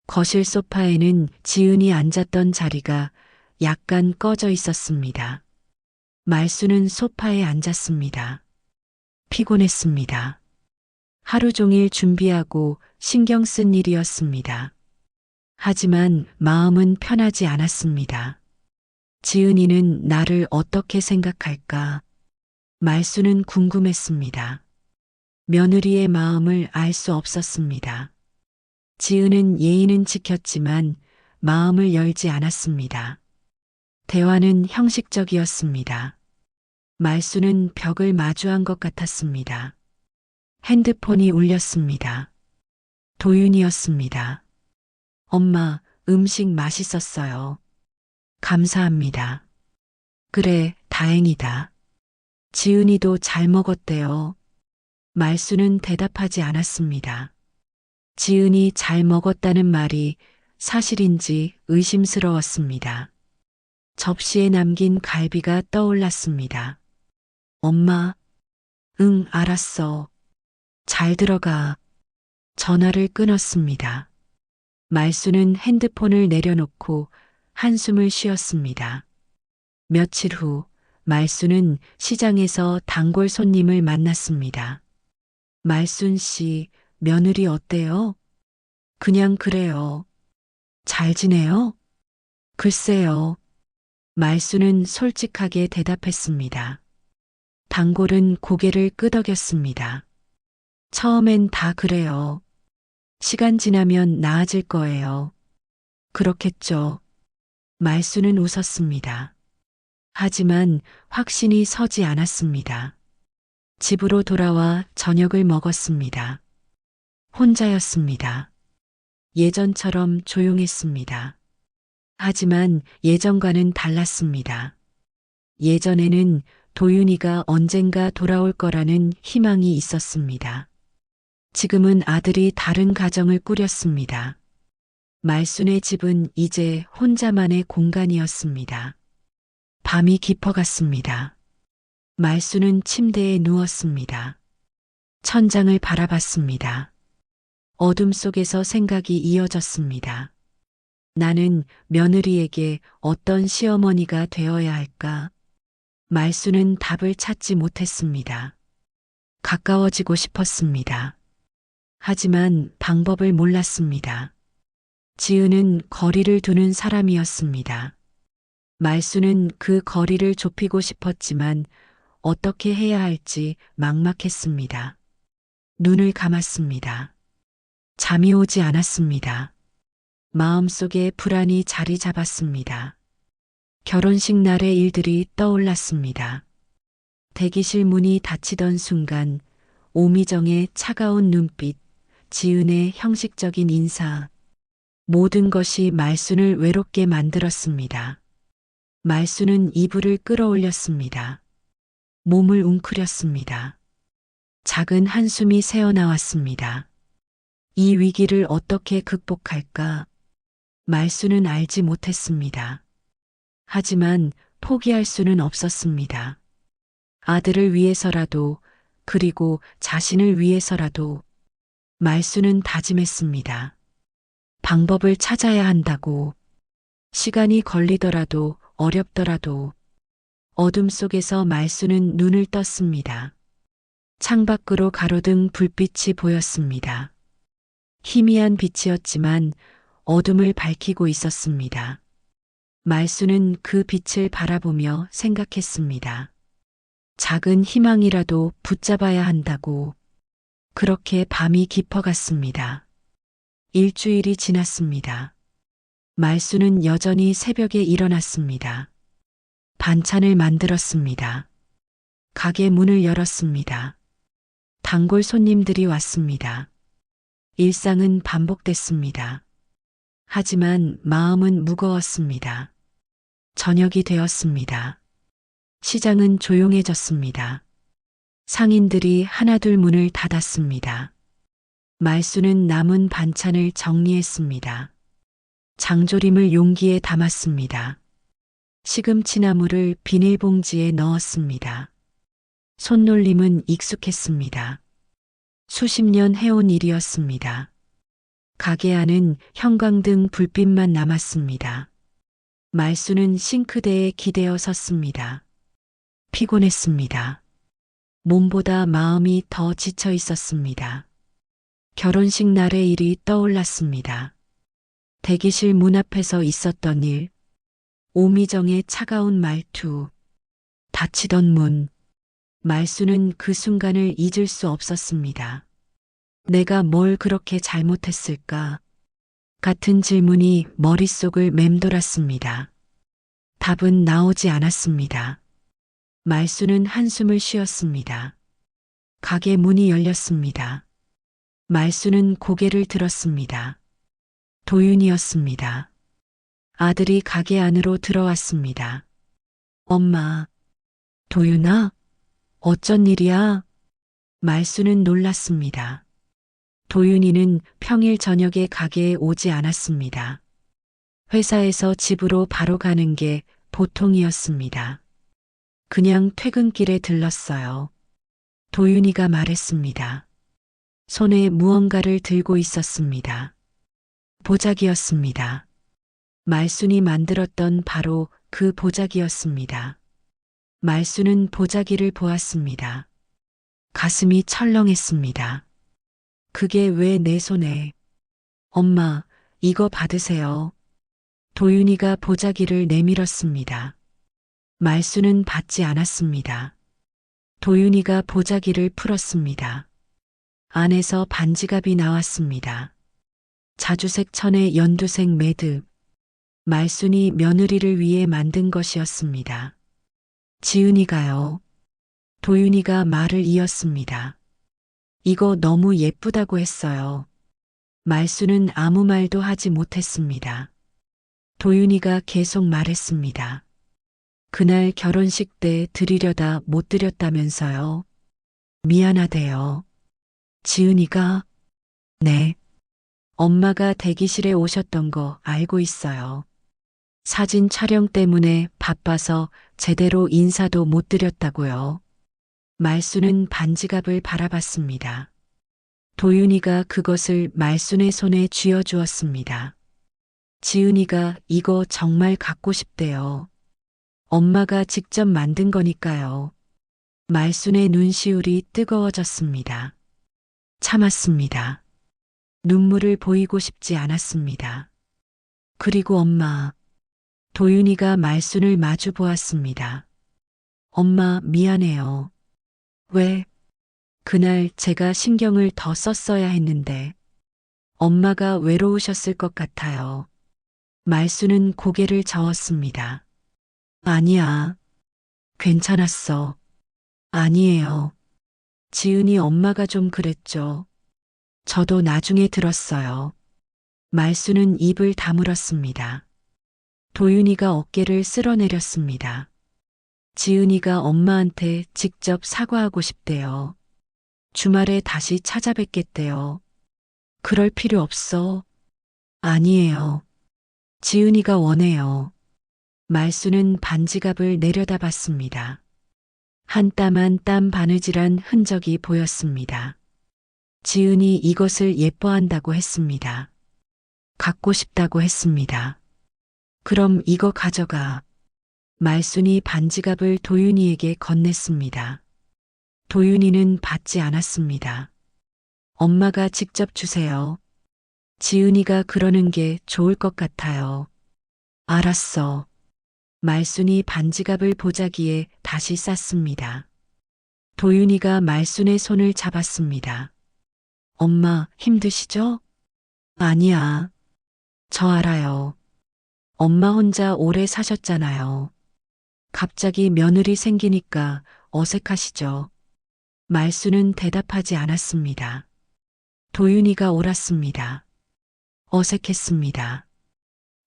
거실 소파에는 지은이 앉았던 자리가 약간 꺼져 있었습니다. 말수는 소파에 앉았습니다. 피곤했습니다. 하루 종일 준비하고 신경 쓴 일이었습니다. 하지만 마음은 편하지 않았습니다. 지은이는 나를 어떻게 생각할까? 말수는 궁금했습니다. 며느리의 마음을 알 수 없었습니다. 지은은 예의는 지켰지만 마음을 열지 않았습니다. 대화는 형식적이었습니다. 말수는 벽을 마주한 것 같았습니다. 핸드폰이 울렸습니다. 도윤이었습니다. 엄마, 음식 맛있었어요. 감사합니다. 그래, 다행이다. 지은이도 잘 먹었대요. 말수는 대답하지 않았습니다. 지은이 잘 먹었다는 말이 사실인지 의심스러웠습니다. 접시에 남긴 갈비가 떠올랐습니다. 엄마, 응, 알았어. 잘 들어가. 전화를 끊었습니다. 말수는 핸드폰을 내려놓고 한숨을 쉬었습니다. 며칠 후, 말수는 시장에서 단골 손님을 만났습니다. 말순 씨, 며느리 어때요? 그냥 그래요. 잘 지내요? 글쎄요. 말수는 솔직하게 대답했습니다. 단골은 고개를 끄덕였습니다. 처음엔 다 그래요. 시간 지나면 나아질 거예요. 그렇겠죠. 말수는 웃었습니다. 하지만 확신이 서지 않았습니다. 집으로 돌아와 저녁을 먹었습니다. 혼자였습니다. 예전처럼 조용했습니다. 하지만 예전과는 달랐습니다. 예전에는 도윤이가 언젠가 돌아올 거라는 희망이 있었습니다. 지금은 아들이 다른 가정을 꾸렸습니다. 말순의 집은 이제 혼자만의 공간이었습니다. 밤이 깊어갔습니다. 말순은 침대에 누웠습니다. 천장을 바라봤습니다. 어둠 속에서 생각이 이어졌습니다. 나는 며느리에게 어떤 시어머니가 되어야 할까? 말수는 답을 찾지 못했습니다. 가까워지고 싶었습니다. 하지만 방법을 몰랐습니다. 지은은 거리를 두는 사람이었습니다. 말수는 그 거리를 좁히고 싶었지만 어떻게 해야 할지 막막했습니다. 눈을 감았습니다. 잠이 오지 않았습니다. 마음속에 불안이 자리 잡았습니다. 결혼식 날의 일들이 떠올랐습니다. 대기실 문이 닫히던 순간 오미정의 차가운 눈빛, 지은의 형식적인 인사, 모든 것이 말순을 외롭게 만들었습니다. 말순은 이불을 끌어올렸습니다. 몸을 웅크렸습니다. 작은 한숨이 새어나왔습니다. 이 위기를 어떻게 극복할까? 말수는 알지 못했습니다. 하지만 포기할 수는 없었습니다. 아들을 위해서라도, 그리고 자신을 위해서라도 말수는 다짐했습니다. 방법을 찾아야 한다고. 시간이 걸리더라도 어렵더라도 어둠 속에서 말수는 눈을 떴습니다. 창밖으로 가로등 불빛이 보였습니다. 희미한 빛이었지만 어둠을 밝히고 있었습니다. 말수는 그 빛을 바라보며 생각했습니다. 작은 희망이라도 붙잡아야 한다고. 그렇게 밤이 깊어갔습니다. 일주일이 지났습니다. 말수는 여전히 새벽에 일어났습니다. 반찬을 만들었습니다. 가게 문을 열었습니다. 단골 손님들이 왔습니다. 일상은 반복됐습니다. 하지만 마음은 무거웠습니다. 저녁이 되었습니다. 시장은 조용해졌습니다. 상인들이 하나둘 문을 닫았습니다. 말수는 남은 반찬을 정리했습니다. 장조림을 용기에 담았습니다. 시금치나물을 비닐봉지에 넣었습니다. 손놀림은 익숙했습니다. 수십 년 해온 일이었습니다. 가게 안은 형광등 불빛만 남았습니다. 말수는 싱크대에 기대어 섰습니다. 피곤했습니다. 몸보다 마음이 더 지쳐 있었습니다. 결혼식 날의 일이 떠올랐습니다. 대기실 문 앞에서 있었던 일, 오미정의 차가운 말투, 닫히던 문. 말수는 그 순간을 잊을 수 없었습니다. 내가 뭘 그렇게 잘못했을까? 같은 질문이 머릿속을 맴돌았습니다. 답은 나오지 않았습니다. 말수는 한숨을 쉬었습니다. 가게 문이 열렸습니다. 말수는 고개를 들었습니다. 도윤이었습니다. 아들이 가게 안으로 들어왔습니다. 엄마, 도윤아? 어쩐 일이야? 말수는 놀랐습니다. 도윤이는 평일 저녁에 가게에 오지 않았습니다. 회사에서 집으로 바로 가는 게 보통이었습니다. 그냥 퇴근길에 들렀어요. 도윤이가 말했습니다. 손에 무언가를 들고 있었습니다. 보자기였습니다. 말순이 만들었던 바로 그 보자기였습니다. 말순은 보자기를 보았습니다. 가슴이 철렁했습니다. 그게 왜 내 손에? 엄마, 이거 받으세요. 도윤이가 보자기를 내밀었습니다. 말순은 받지 않았습니다. 도윤이가 보자기를 풀었습니다. 안에서 반지갑이 나왔습니다. 자주색 천에 연두색 매듭. 말순이 며느리를 위해 만든 것이었습니다. 지은이가요. 도윤이가 말을 이었습니다. 이거 너무 예쁘다고 했어요. 말순은 아무 말도 하지 못했습니다. 도윤이가 계속 말했습니다. 그날 결혼식 때 드리려다 못 드렸다면서요. 미안하대요. 지은이가? 네. 엄마가 대기실에 오셨던 거 알고 있어요. 사진 촬영 때문에 바빠서 제대로 인사도 못 드렸다고요. 말순은 반지갑을 바라봤습니다. 도윤이가 그것을 말순의 손에 쥐어주었습니다. 지은이가 이거 정말 갖고 싶대요. 엄마가 직접 만든 거니까요. 말순의 눈시울이 뜨거워졌습니다. 참았습니다. 눈물을 보이고 싶지 않았습니다. 그리고 엄마. 도윤이가 말순을 마주 보았습니다. 엄마 미안해요. 왜? 그날 제가 신경을 더 썼어야 했는데 엄마가 외로우셨을 것 같아요. 말순은 고개를 저었습니다. 아니야. 괜찮았어. 아니에요. 지은이 엄마가 좀 그랬죠. 저도 나중에 들었어요. 말순은 입을 다물었습니다. 도윤이가 어깨를 쓸어내렸습니다. 지은이가 엄마한테 직접 사과하고 싶대요. 주말에 다시 찾아뵙겠대요. 그럴 필요 없어. 아니에요. 지은이가 원해요. 말순은 반지갑을 내려다봤습니다. 한 땀 한 땀 바느질한 흔적이 보였습니다. 지은이 이것을 예뻐한다고 했습니다. 갖고 싶다고 했습니다. 그럼 이거 가져가. 말순이 반지갑을 도윤이에게 건넸습니다. 도윤이는 받지 않았습니다. 엄마가 직접 주세요. 지은이가 그러는 게 좋을 것 같아요. 알았어. 말순이 반지갑을 보자기에 다시 쌌습니다. 도윤이가 말순의 손을 잡았습니다. 엄마, 힘드시죠? 아니야. 저 알아요. 엄마 혼자 오래 사셨잖아요. 갑자기 며느리 생기니까 어색하시죠? 말순은 대답하지 않았습니다. 도윤이가 옳았습니다. 어색했습니다.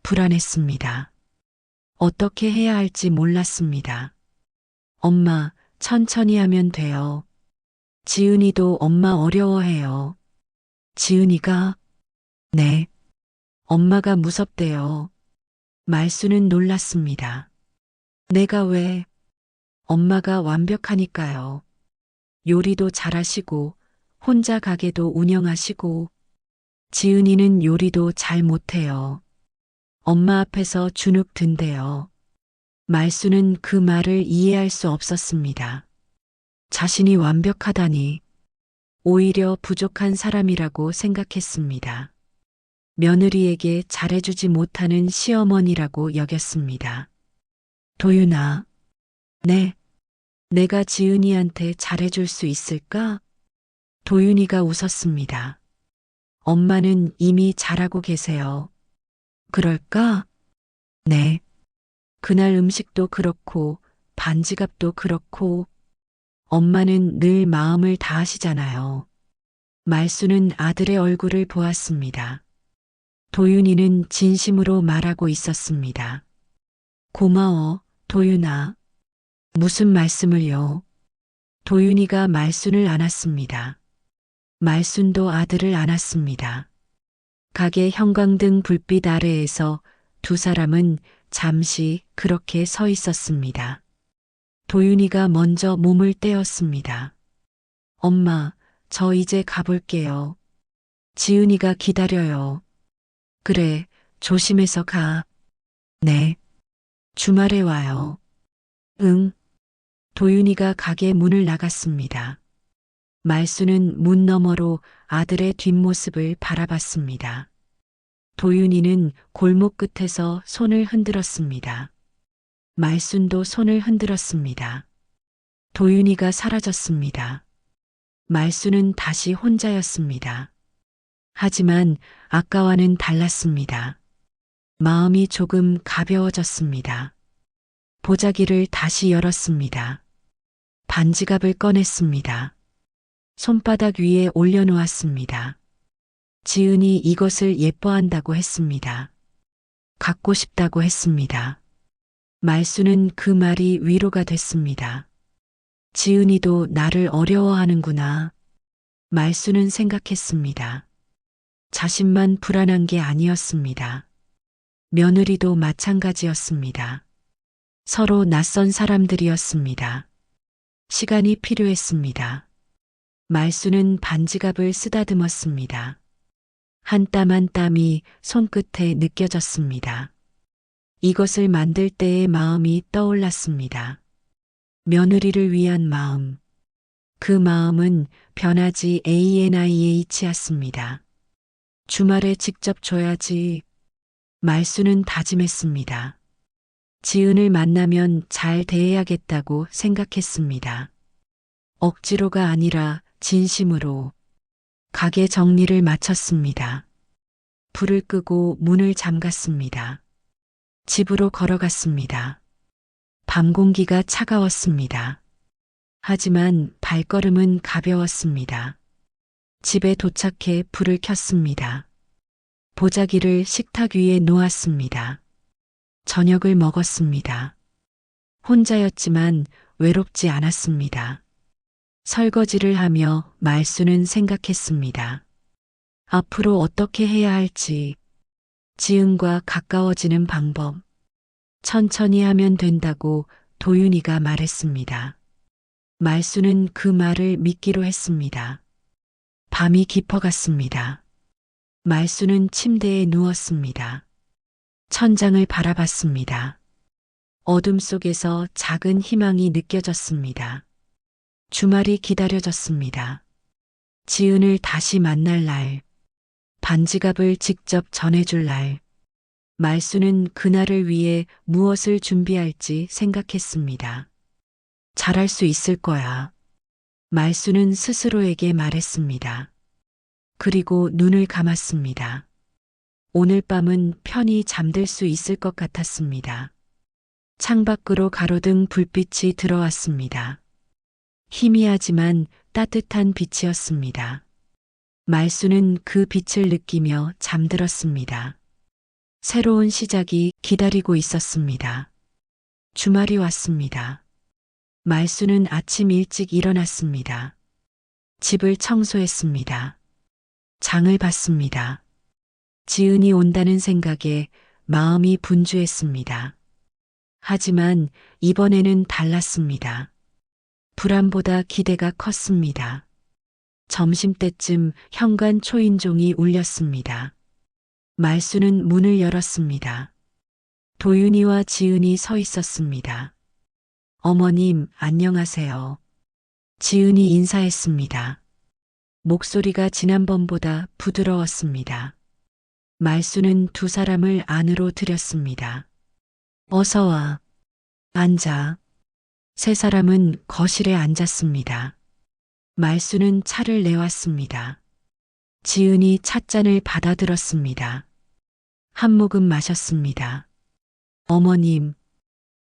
불안했습니다. 어떻게 해야 할지 몰랐습니다. 엄마, 천천히 하면 돼요. 지은이도 엄마 어려워해요. 지은이가? 네. 엄마가 무섭대요. 말수는 놀랐습니다. 내가 왜? 엄마가 완벽하니까요. 요리도 잘하시고, 혼자 가게도 운영하시고, 지은이는 요리도 잘 못해요. 엄마 앞에서 주눅 든대요. 말수는 그 말을 이해할 수 없었습니다. 자신이 완벽하다니, 오히려 부족한 사람이라고 생각했습니다. 며느리에게 잘해주지 못하는 시어머니라고 여겼습니다. 도윤아, 네, 내가 지은이한테 잘해줄 수 있을까? 도윤이가 웃었습니다. 엄마는 이미 잘하고 계세요. 그럴까? 네. 그날 음식도 그렇고, 반지갑도 그렇고, 엄마는 늘 마음을 다하시잖아요. 말수는 아들의 얼굴을 보았습니다. 도윤이는 진심으로 말하고 있었습니다. 고마워, 도윤아. 무슨 말씀을요? 도윤이가 말순을 안았습니다. 말순도 아들을 안았습니다. 가게 형광등 불빛 아래에서 두 사람은 잠시 그렇게 서 있었습니다. 도윤이가 먼저 몸을 떼었습니다. 엄마, 저 이제 가볼게요. 지은이가 기다려요. 그래, 조심해서 가. 네. 주말에 와요. 응. 도윤이가 가게 문을 나갔습니다. 말수는 문 너머로 아들의 뒷모습을 바라봤습니다. 도윤이는 골목 끝에서 손을 흔들었습니다. 말순도 손을 흔들었습니다. 도윤이가 사라졌습니다. 말수는 다시 혼자였습니다. 하지만 아까와는 달랐습니다. 마음이 조금 가벼워졌습니다. 보자기를 다시 열었습니다. 반지갑을 꺼냈습니다. 손바닥 위에 올려놓았습니다. 지은이 이것을 예뻐한다고 했습니다. 갖고 싶다고 했습니다. 말수는 그 말이 위로가 됐습니다. 지은이도 나를 어려워하는구나. 말수는 생각했습니다. 자신만 불안한 게 아니었습니다. 며느리도 마찬가지였습니다. 서로 낯선 사람들이었습니다. 시간이 필요했습니다. 말수는 반지갑을 쓰다듬었습니다. 한 땀 한 땀이 손끝에 느껴졌습니다. 이것을 만들 때의 마음이 떠올랐습니다. 며느리를 위한 마음. 그 마음은 변하지 ANIH였습니다. 주말에 직접 줘야지. 말수는 다짐했습니다. 지은을 만나면 잘 대해야겠다고 생각했습니다. 억지로가 아니라 진심으로. 가게 정리를 마쳤습니다. 불을 끄고 문을 잠갔습니다. 집으로 걸어갔습니다. 밤 공기가 차가웠습니다. 하지만 발걸음은 가벼웠습니다. 집에 도착해 불을 켰습니다. 보자기를 식탁 위에 놓았습니다. 저녁을 먹었습니다. 혼자였지만 외롭지 않았습니다. 설거지를 하며 말수는 생각했습니다. 앞으로 어떻게 해야 할지, 지은과 가까워지는 방법, 천천히 하면 된다고 도윤이가 말했습니다. 말수는 그 말을 믿기로 했습니다. 밤이 깊어갔습니다. 말수는 침대에 누웠습니다. 천장을 바라봤습니다. 어둠 속에서 작은 희망이 느껴졌습니다. 주말이 기다려졌습니다. 지은을 다시 만날 날, 반지갑을 직접 전해줄 날, 말수는 그날을 위해 무엇을 준비할지 생각했습니다. 잘할 수 있을 거야. 말수는 스스로에게 말했습니다. 그리고 눈을 감았습니다. 오늘 밤은 편히 잠들 수 있을 것 같았습니다. 창밖으로 가로등 불빛이 들어왔습니다. 희미하지만 따뜻한 빛이었습니다. 말수는 그 빛을 느끼며 잠들었습니다. 새로운 시작이 기다리고 있었습니다. 주말이 왔습니다. 말수는 아침 일찍 일어났습니다. 집을 청소했습니다. 장을 봤습니다. 지은이 온다는 생각에 마음이 분주했습니다. 하지만 이번에는 달랐습니다. 불안보다 기대가 컸습니다. 점심때쯤 현관 초인종이 울렸습니다. 말수는 문을 열었습니다. 도윤이와 지은이 서 있었습니다. 어머님, 안녕하세요. 지은이 인사했습니다. 목소리가 지난번보다 부드러웠습니다. 말수는 두 사람을 안으로 들였습니다. 어서 와. 앉아. 세 사람은 거실에 앉았습니다. 말수는 차를 내왔습니다. 지은이 찻잔을 받아들었습니다. 한 모금 마셨습니다. 어머님,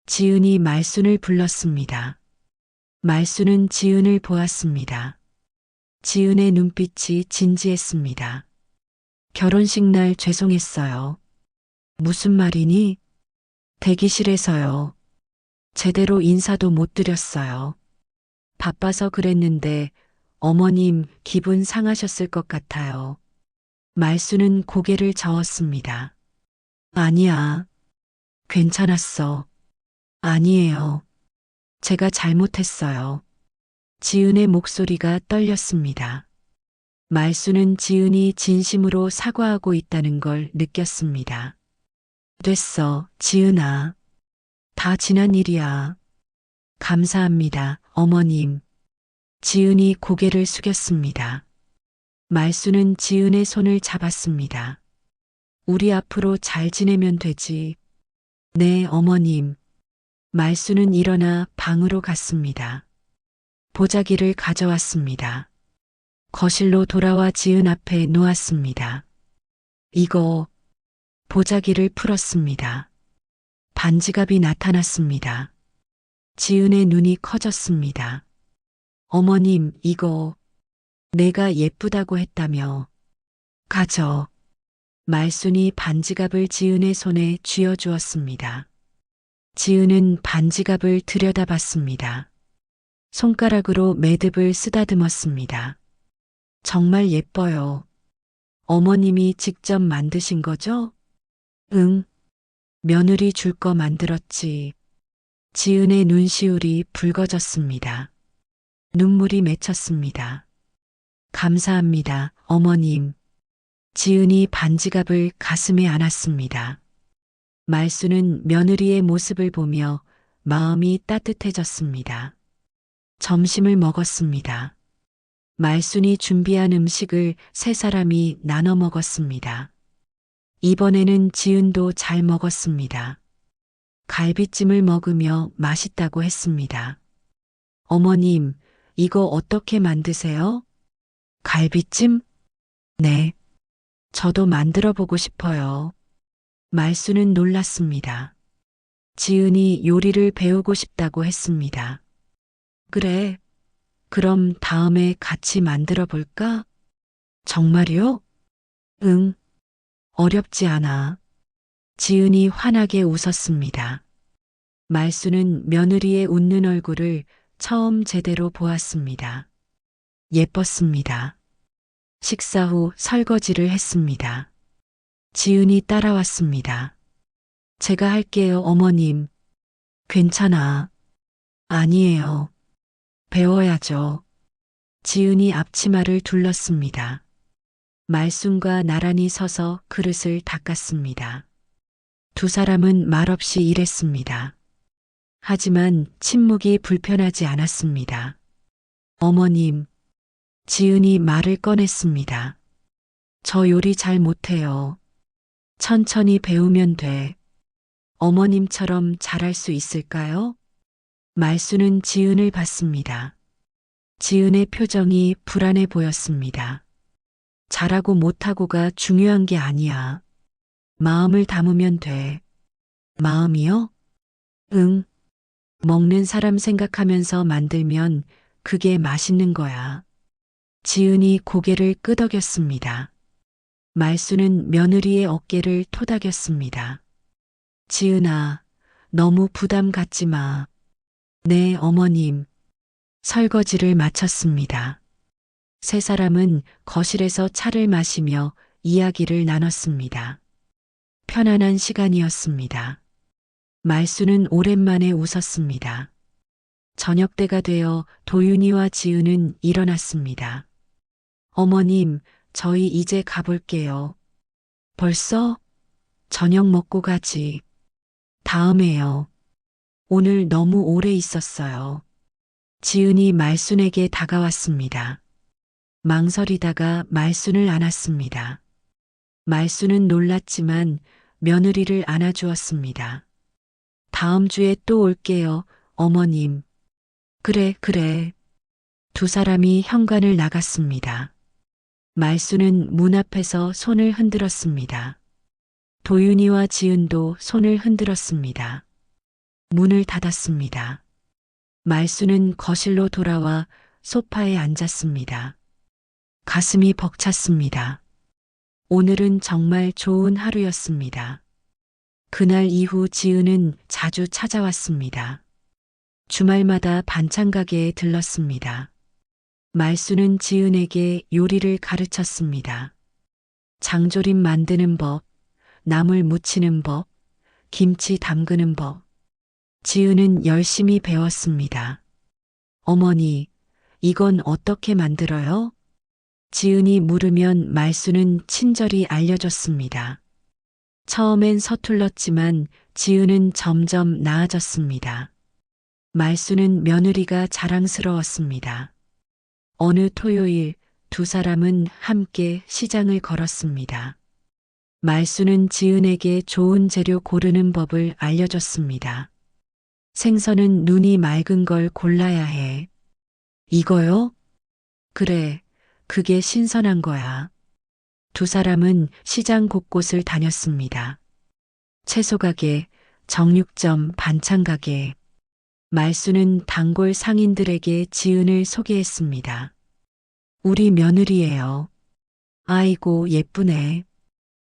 지은이 말순을 불렀습니다. 말순은 지은을 보았습니다. 지은의 눈빛이 진지했습니다. 결혼식 날 죄송했어요. 무슨 말이니? 대기실에서요. 제대로 인사도 못 드렸어요. 바빠서 그랬는데 어머님 기분 상하셨을 것 같아요. 말수는 고개를 저었습니다. 아니야. 괜찮았어. 아니에요. 제가 잘못했어요. 지은의 목소리가 떨렸습니다. 말수는 지은이 진심으로 사과하고 있다는 걸 느꼈습니다. 됐어, 지은아. 다 지난 일이야. 감사합니다, 어머님. 지은이 고개를 숙였습니다. 말수는 지은의 손을 잡았습니다. 우리 앞으로 잘 지내면 되지. 네, 어머님. 말수는 일어나 방으로 갔습니다. 보자기를 가져왔습니다. 거실로 돌아와 지은 앞에 놓았습니다. 이거, 보자기를 풀었습니다. 반지갑이 나타났습니다. 지은의 눈이 커졌습니다. 어머님, 이거 내가 예쁘다고 했다며. 가져. 말순이 반지갑을 지은의 손에 쥐어주었습니다. 지은은 반지갑을 들여다봤습니다. 손가락으로 매듭을 쓰다듬었습니다. 정말 예뻐요. 어머님이 직접 만드신 거죠? 응. 며느리 줄 거 만들었지. 지은의 눈시울이 붉어졌습니다. 눈물이 맺혔습니다. 감사합니다, 어머님. 지은이 반지갑을 가슴에 안았습니다. 말수는 며느리의 모습을 보며 마음이 따뜻해졌습니다. 점심을 먹었습니다. 말순이 준비한 음식을 세 사람이 나눠 먹었습니다. 이번에는 지은도 잘 먹었습니다. 갈비찜을 먹으며 맛있다고 했습니다. 어머님, 이거 어떻게 만드세요? 갈비찜? 네. 저도 만들어 보고 싶어요. 말수는 놀랐습니다. 지은이 요리를 배우고 싶다고 했습니다. 그래. 그럼 다음에 같이 만들어 볼까? 정말요? 응. 어렵지 않아. 지은이 환하게 웃었습니다. 말수는 며느리의 웃는 얼굴을 처음 제대로 보았습니다. 예뻤습니다. 식사 후 설거지를 했습니다. 지은이 따라왔습니다. 제가 할게요, 어머님. 괜찮아. 아니에요. 배워야죠. 지은이 앞치마를 둘렀습니다. 말순과 나란히 서서 그릇을 닦았습니다. 두 사람은 말없이 일했습니다. 하지만 침묵이 불편하지 않았습니다. 어머님, 지은이 말을 꺼냈습니다. 저 요리 잘 못해요. 천천히 배우면 돼. 어머님처럼 잘할 수 있을까요? 말수는 지은을 봤습니다. 지은의 표정이 불안해 보였습니다. 잘하고 못하고가 중요한 게 아니야. 마음을 담으면 돼. 마음이요? 응. 먹는 사람 생각하면서 만들면 그게 맛있는 거야. 지은이 고개를 끄덕였습니다. 말수는 며느리의 어깨를 토닥였습니다. 지은아, 너무 부담 갖지 마. 네, 어머님. 설거지를 마쳤습니다. 세 사람은 거실에서 차를 마시며 이야기를 나눴습니다. 편안한 시간이었습니다. 말수는 오랜만에 웃었습니다. 저녁 때가 되어 도윤이와 지은은 일어났습니다. 어머님, 저희 이제 가볼게요. 벌써? 저녁 먹고 가지. 다음에요. 오늘 너무 오래 있었어요. 지은이 말순에게 다가왔습니다. 망설이다가 말순을 안았습니다. 말순은 놀랐지만 며느리를 안아주었습니다. 다음 주에 또 올게요, 어머님. 그래, 그래. 두 사람이 현관을 나갔습니다. 말수는 문 앞에서 손을 흔들었습니다. 도윤이와 지은도 손을 흔들었습니다. 문을 닫았습니다. 말수는 거실로 돌아와 소파에 앉았습니다. 가슴이 벅찼습니다. 오늘은 정말 좋은 하루였습니다. 그날 이후 지은은 자주 찾아왔습니다. 주말마다 반찬 가게에 들렀습니다. 말수는 지은에게 요리를 가르쳤습니다. 장조림 만드는 법, 나물 무치는 법, 김치 담그는 법. 지은은 열심히 배웠습니다. 어머니, 이건 어떻게 만들어요? 지은이 물으면 말수는 친절히 알려줬습니다. 처음엔 서툴렀지만 지은은 점점 나아졌습니다. 말수는 며느리가 자랑스러웠습니다. 어느 토요일 두 사람은 함께 시장을 걸었습니다. 말수는 지은에게 좋은 재료 고르는 법을 알려줬습니다. 생선은 눈이 맑은 걸 골라야 해. 이거요? 그래, 그게 신선한 거야. 두 사람은 시장 곳곳을 다녔습니다. 채소 가게, 정육점, 반찬 가게. 말수는 단골 상인들에게 지은을 소개했습니다. 우리 며느리예요. 아이고, 예쁘네.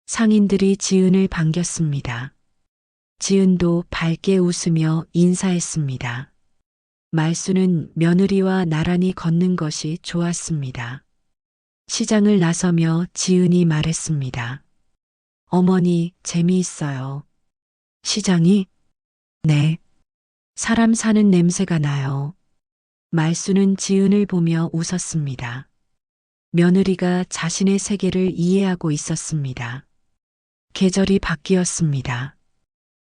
상인들이 지은을 반겼습니다. 지은도 밝게 웃으며 인사했습니다. 말수는 며느리와 나란히 걷는 것이 좋았습니다. 시장을 나서며 지은이 말했습니다. 어머니, 재미있어요. 시장이? 네. 사람 사는 냄새가 나요. 말수는 지은을 보며 웃었습니다. 며느리가 자신의 세계를 이해하고 있었습니다. 계절이 바뀌었습니다.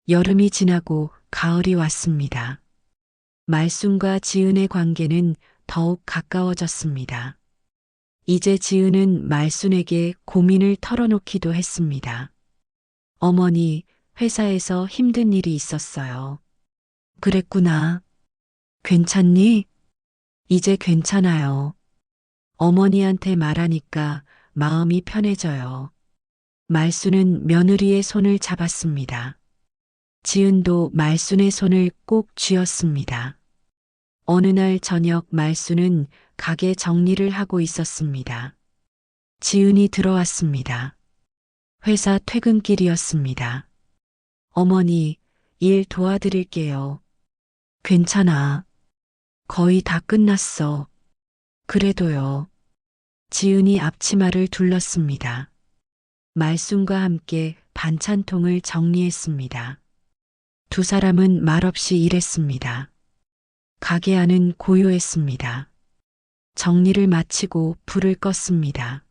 여름이 지나고 가을이 왔습니다. 말순과 지은의 관계는 더욱 가까워졌습니다. 이제 지은은 말순에게 고민을 털어놓기도 했습니다. 어머니, 회사에서 힘든 일이 있었어요. 그랬구나. 괜찮니? 이제 괜찮아요. 어머니한테 말하니까 마음이 편해져요. 말순은 며느리의 손을 잡았습니다. 지은도 말순의 손을 꼭 쥐었습니다. 어느 날 저녁 말순은 가게 정리를 하고 있었습니다. 지은이 들어왔습니다. 회사 퇴근길이었습니다. 어머니, 일 도와드릴게요. 괜찮아. 거의 다 끝났어. 그래도요. 지은이 앞치마를 둘렀습니다. 말순과 함께 반찬통을 정리했습니다. 두 사람은 말없이 일했습니다. 가게 안은 고요했습니다. 정리를 마치고 불을 껐습니다.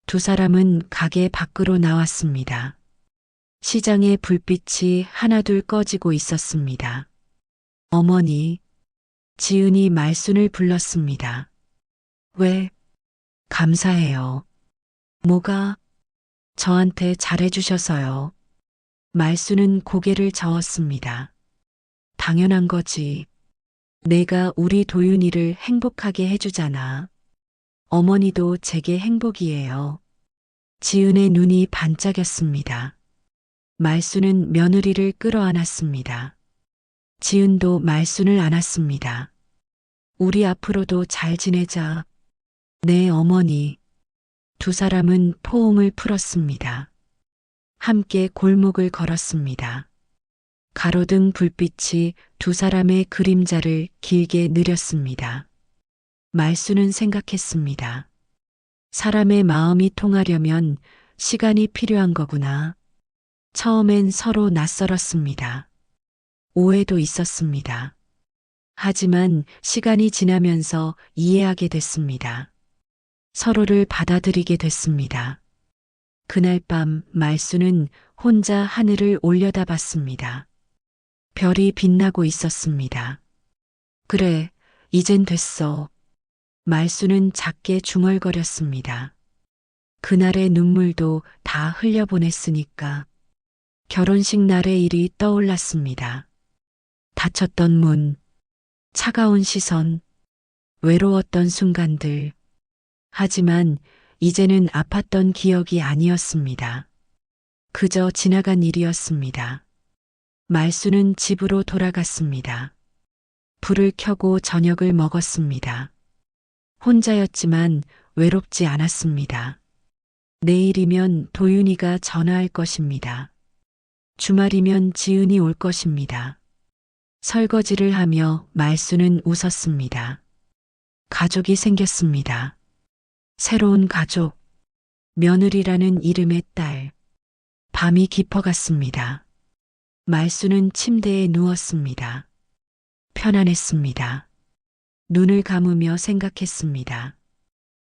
두 사람은 가게 밖으로 나왔습니다. 시장의 불빛이 하나둘 꺼지고 있었습니다. 어머니, 지은이 말순을 불렀습니다. 왜? 감사해요. 뭐가? 저한테 잘해주셔서요. 말순은 고개를 저었습니다. 당연한 거지. 내가 우리 도윤이를 행복하게 해주잖아. 어머니도 제게 행복이에요. 지은의 눈이 반짝였습니다. 말순은 며느리를 끌어안았습니다. 지은도 말순을 안았습니다. 우리 앞으로도 잘 지내자. 네, 어머니. 두 사람은 포옹을 풀었습니다. 함께 골목을 걸었습니다. 가로등 불빛이 두 사람의 그림자를 길게 느렸습니다. 말순은 생각했습니다. 사람의 마음이 통하려면 시간이 필요한 거구나. 처음엔 서로 낯설었습니다. 오해도 있었습니다. 하지만 시간이 지나면서 이해하게 됐습니다. 서로를 받아들이게 됐습니다. 그날 밤 말순은 혼자 하늘을 올려다봤습니다. 별이 빛나고 있었습니다. 그래, 이젠 됐어. 말순은 작게 중얼거렸습니다. 그날의 눈물도 다 흘려보냈으니까. 결혼식 날의 일이 떠올랐습니다. 닫혔던 문, 차가운 시선, 외로웠던 순간들. 하지만 이제는 아팠던 기억이 아니었습니다. 그저 지나간 일이었습니다. 말순은 집으로 돌아갔습니다. 불을 켜고 저녁을 먹었습니다. 혼자였지만 외롭지 않았습니다. 내일이면 도윤이가 전화할 것입니다. 주말이면 지은이 올 것입니다. 설거지를 하며 말순은 웃었습니다. 가족이 생겼습니다. 새로운 가족, 며느리라는 이름의 딸. 밤이 깊어갔습니다. 말순은 침대에 누웠습니다. 편안했습니다. 눈을 감으며 생각했습니다.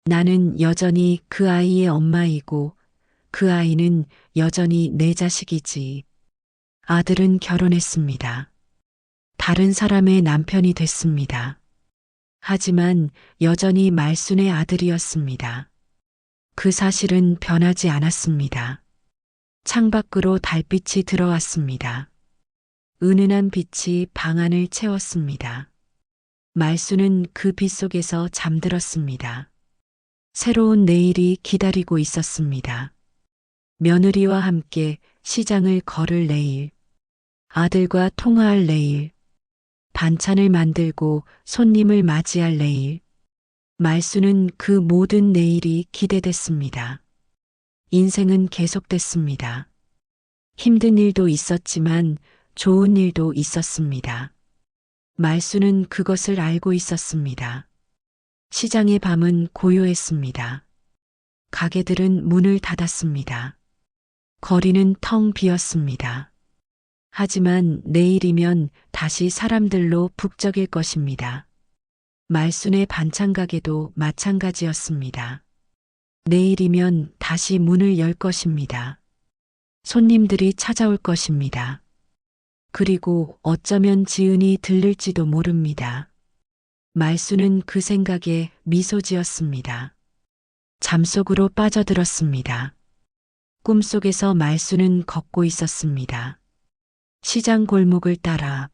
나는 여전히 그 아이의 엄마이고 그 아이는 여전히 내 자식이지. 아들은 결혼했습니다. 다른 사람의 남편이 됐습니다. 하지만 여전히 말순의 아들이었습니다. 그 사실은 변하지 않았습니다. 창밖으로 달빛이 들어왔습니다. 은은한 빛이 방 안을 채웠습니다. 말순은 그 빛 속에서 잠들었습니다. 새로운 내일이 기다리고 있었습니다. 며느리와 함께 시장을 걸을 내일, 아들과 통화할 내일, 반찬을 만들고 손님을 맞이할 내일. 말순은 그 모든 내일이 기대됐습니다. 인생은 계속됐습니다. 힘든 일도 있었지만 좋은 일도 있었습니다. 말순은 그것을 알고 있었습니다. 시장의 밤은 고요했습니다. 가게들은 문을 닫았습니다. 거리는 텅 비었습니다. 하지만 내일이면 다시 사람들로 북적일 것입니다. 말순의 반찬 가게도 마찬가지였습니다. 내일이면 다시 문을 열 것입니다. 손님들이 찾아올 것입니다. 그리고 어쩌면 지은이 들릴지도 모릅니다. 말순은 그 생각에 미소 지었습니다. 잠속으로 빠져들었습니다. 꿈속에서 말순은 걷고 있었습니다. 시장 골목을 따라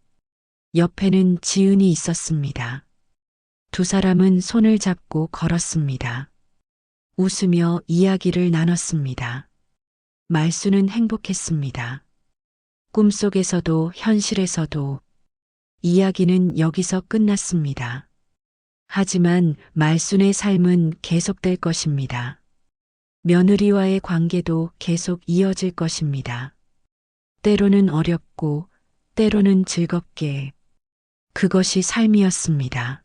옆에는 지은이 있었습니다. 두 사람은 손을 잡고 걸었습니다. 웃으며 이야기를 나눴습니다. 말순은 행복했습니다. 꿈속에서도 현실에서도 이야기는 여기서 끝났습니다. 하지만 말순의 삶은 계속될 것입니다. 며느리와의 관계도 계속 이어질 것입니다. 때로는 어렵고 때로는 즐겁게. 그것이 삶이었습니다.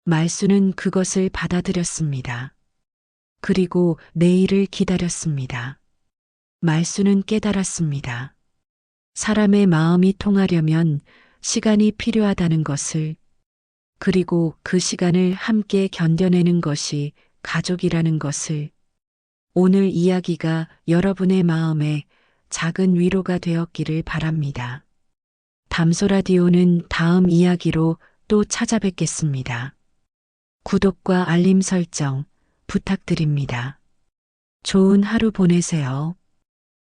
말순은 그것을 받아들였습니다. 그리고 내일을 기다렸습니다. 말순은 깨달았습니다. 사람의 마음이 통하려면 시간이 필요하다는 것을, 그리고 그 시간을 함께 견뎌내는 것이 가족이라는 것을. 오늘 이야기가 여러분의 마음에 작은 위로가 되었기를 바랍니다. 담소라디오는 다음 이야기로 또 찾아뵙겠습니다. 구독과 알림 설정 부탁드립니다. 좋은 하루 보내세요.